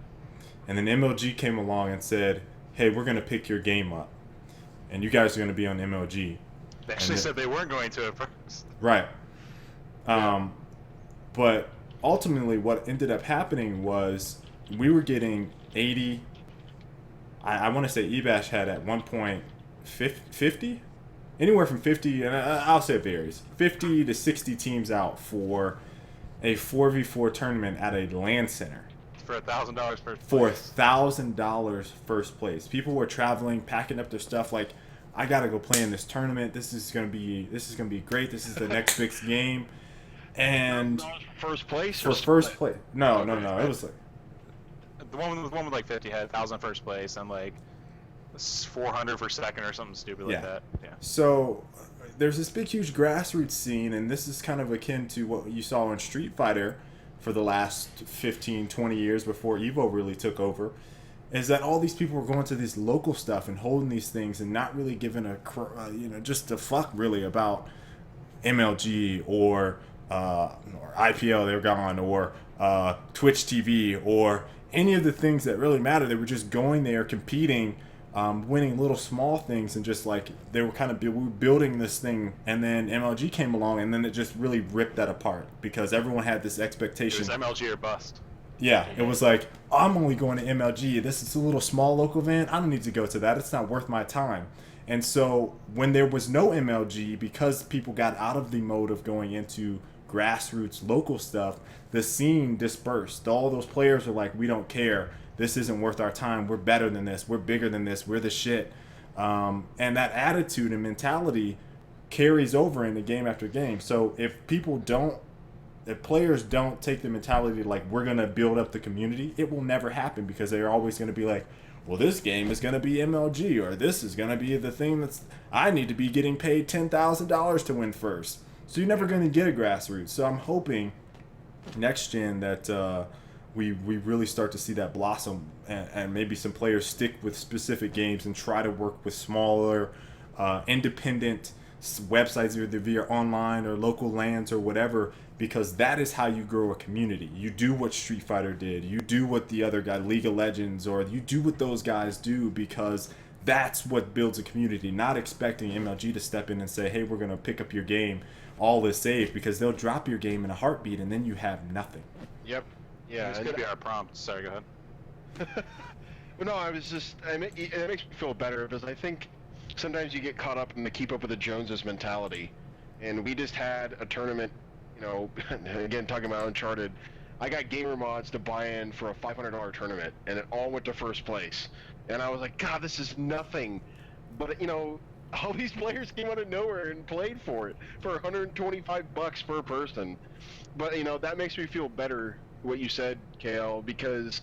and then MLG came along and said, hey, we're going to pick your game up and you guys are going to be on MLG. They actually said they weren't going to at first. Right. But ultimately what ended up happening was we were getting 80, I want to say eBash had at one point 50, anywhere from 50, and I'll say it varies, 50 to 60 teams out for a 4v4 tournament at a LAN center. For $1,000 first place. For $1,000 first place. People were traveling, packing up their stuff like, I gotta go play in this tournament. This is gonna be great. This is the next big game. And first place? For first place. No. It was like the one with like 50 had 1,000 first place and like 400 for second or something stupid like that. Yeah. So there's this big, huge grassroots scene, and this is kind of akin to what you saw in Street Fighter for the last 15, 20 years before EVO really took over, is that all these people were going to this local stuff and holding these things and not really giving just a fuck really about MLG or IPL, they were gone, or Twitch TV, or any of the things that really matter. They were just going there, competing, winning little small things, and just like they were kind of building this thing, and then MLG came along, and then it just really ripped that apart because everyone had this expectation. It was MLG or bust. Yeah, it was like, I'm only going to MLG. This is a little small local event. I don't need to go to that. It's not worth my time. And so when there was no MLG, because people got out of the mode of going into grassroots local stuff, the scene dispersed. All those players were like, we don't care. This isn't worth our time. We're better than this. We're bigger than this. We're the shit. And that attitude and mentality carries over into game after game. So if players don't take the mentality like, we're going to build up the community, it will never happen, because they're always going to be like, well, this game is going to be MLG, or this is going to be the thing I need to be getting paid $10,000 to win first. So you're never going to get a grassroots. So I'm hoping next gen that we really start to see that blossom, and maybe some players stick with specific games and try to work with smaller, independent websites, either via online or local LANs or whatever, because that is how you grow a community. You do what Street Fighter did, you do what the other guy, League of Legends, or you do what those guys do, because that's what builds a community. Not expecting MLG to step in and say, hey, we're going to pick up your game, all is safe, because they'll drop your game in a heartbeat and then you have nothing. Yep. Yeah. This could be our prompt. Sorry, go ahead. Well, no, I was just, it makes me feel better, because I think sometimes you get caught up in the keep up with the Joneses mentality. And we just had a tournament, you know, again, talking about Uncharted, I got gamer mods to buy in for a $500 tournament, and it all went to first place. And I was like, God, this is nothing. But, you know, all these players came out of nowhere and played for it for $125 per person. But, you know, that makes me feel better, what you said, KL, because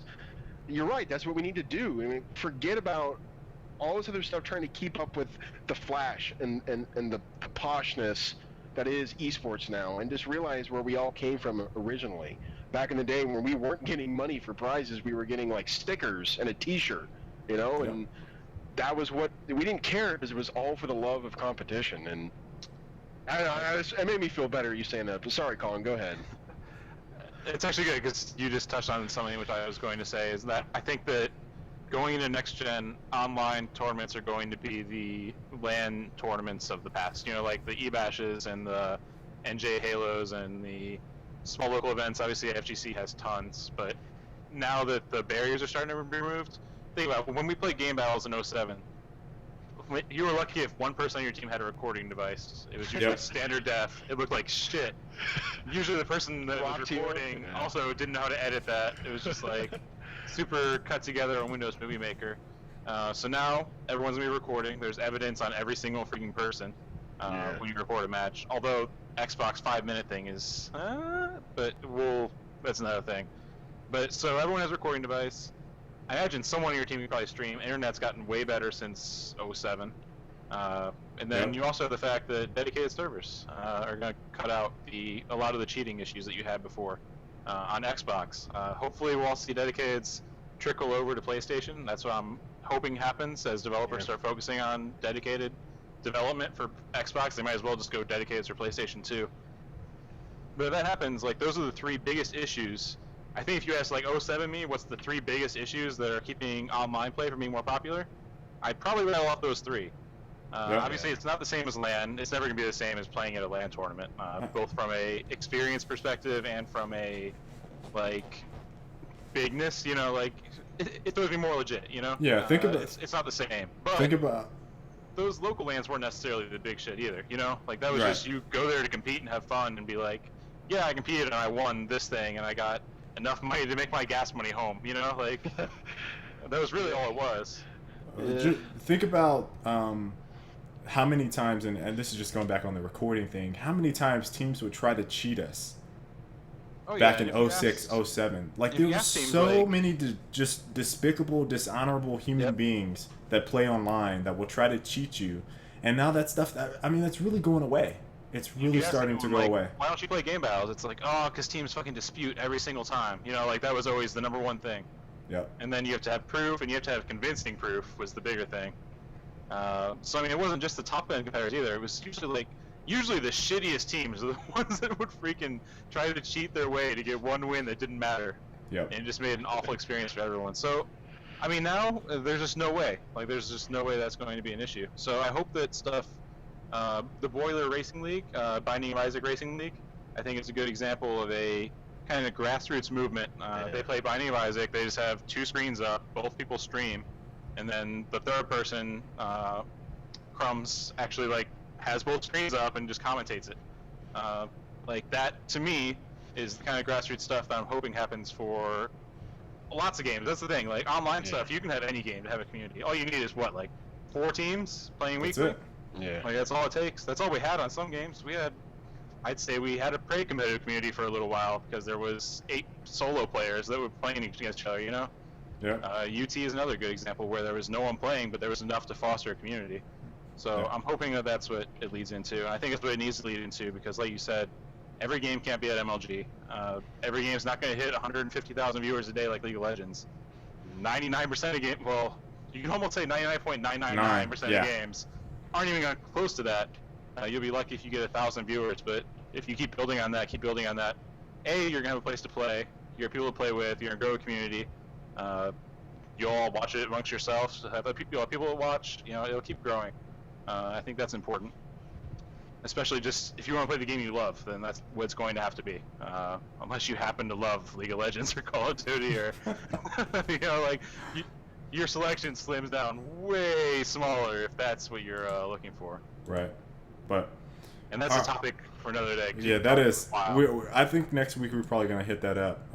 you're right, that's what we need to do. I mean, forget about all this other stuff trying to keep up with the flash and the poshness that is esports now, and just realize where we all came from originally. Back in the day when we weren't getting money for prizes, we were getting like stickers and a t-shirt, you know, Yeah. and that was what we didn't care, because it was all for the love of competition. And I don't know, it made me feel better you saying that. But sorry, Colin, go ahead. It's actually good because you just touched on something which I was going to say, is that I think that going into next gen, online tournaments are going to be the LAN tournaments of the past. You know, like the eBashes and the NJ Halos and the small local events. Obviously, FGC has tons, but now that the barriers are starting to be removed, think about it, when we played game battles in 07, you were lucky if one person on your team had a recording device. It was usually Yep. standard def. It looked like shit. Usually the person that was Rock to you. recording Yeah. also didn't know how to edit that. It was just like super cut together on Windows Movie Maker. So now everyone's gonna be recording. There's evidence on every single freaking person Yeah. when you record a match. Although Xbox 5-minute thing is, but that's another thing. But so everyone has a recording device. I imagine someone on your team can probably stream. Internet's gotten way better since 07. And then Yep. you also have the fact that dedicated servers are going to cut out a lot of the cheating issues that you had before on Xbox. Hopefully we'll all see dedicateds trickle over to PlayStation. That's what I'm hoping happens as developers Yeah. start focusing on dedicated development for Xbox. They might as well just go dedicated for PlayStation 2. But if that happens, like, those are the three biggest issues. I think if you ask, like, 07 me, what's the three biggest issues that are keeping online play from being more popular, I'd probably rattle off those three. Yeah. Obviously, it's not the same as LAN. It's never going to be the same as playing at a LAN tournament, both from a experience perspective and from a, like, bigness, you know, like, it throws me more legit, you know? Yeah, think about- it's not the same. But Think about those local LANs weren't necessarily the big shit either, you know? Like, that was Right. just, you go there to compete and have fun and be like, yeah, I competed and I won this thing and I got enough money to make my gas money home, you know? Like, that was really all it was. think about how many times, and this is just going back on the recording thing, how many times teams would try to cheat us back in and if you 06, ask- 07. Like, if there you were ask teams, so like- many just despicable, dishonorable human Yep. beings that play online that will try to cheat you. And now that stuff, I mean, that's really going away. It's really you ask starting to anyone, go like, away. Why don't you play game battles? It's like, oh, because teams fucking dispute every single time. You know, like, that was always the number one thing. Yep. And then you have to have proof, and you have to have convincing proof was the bigger thing. So I mean, it wasn't just the top end competitors either. It was usually the shittiest teams are the ones that would freaking try to cheat their way to get one win that didn't matter, Yep. and it just made an awful experience for everyone. So, I mean, now there's just no way. Like, there's just no way that's going to be an issue. So I hope that stuff, the Boiler Racing League, Binding of Isaac Racing League, I think it's a good example of a kind of grassroots movement. They play Binding of Isaac. They just have two screens up, both people stream, and then the third person, Crumbs, actually like has both screens up and just commentates it. Like, that to me is the kind of grassroots stuff that I'm hoping happens for lots of games. That's the thing. Like, online stuff, you can have any game to have a community. All you need is what, like 4 teams playing That's weekly? it. Yeah. Like, that's all it takes. That's all we had on some games. I'd say we had a pretty competitive community for a little while because there was 8 solo players that were playing against each other, you know? Yeah. UT is another good example where there was no one playing, but there was enough to foster a community. So Yeah. I'm hoping that that's what it leads into. And I think it's what it needs to lead into because, like you said, Every game can't be at MLG. Every game's not going to hit 150,000 viewers a day like League of Legends. 99% of game, well, you can almost say 99.999% yeah. of games aren't even close to that. You'll be lucky if you get 1,000 viewers, but if you keep building on that, A, you're gonna have a place to play. You're people to play with. You're gonna grow a community. You'll all watch it amongst yourselves. Have people to watch. You know, it'll keep growing. I think that's important. Especially just if you want to play the game you love, then that's what it's going to have to be. Unless you happen to love League of Legends or Call of Duty, or you know, like your selection slims down way smaller if that's what you're looking for. Right, but. And that's a topic for another day. Yeah, that is. Wow. I think next week we're probably going to hit that up.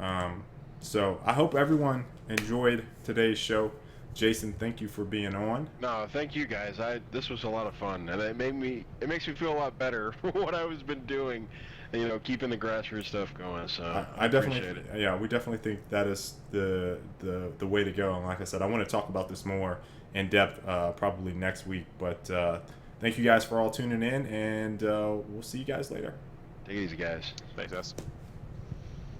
So I hope everyone enjoyed today's show. Jason, thank you for being on. No, thank you guys. This was a lot of fun, and it makes me feel a lot better for what I was been doing, you know, keeping the grassroots stuff going. So I definitely, appreciate it. yeah, we definitely think that is the way to go. And like I said, I want to talk about this more in depth probably next week. But thank you guys for all tuning in, and we'll see you guys later. Take it easy, guys. Thanks, guys.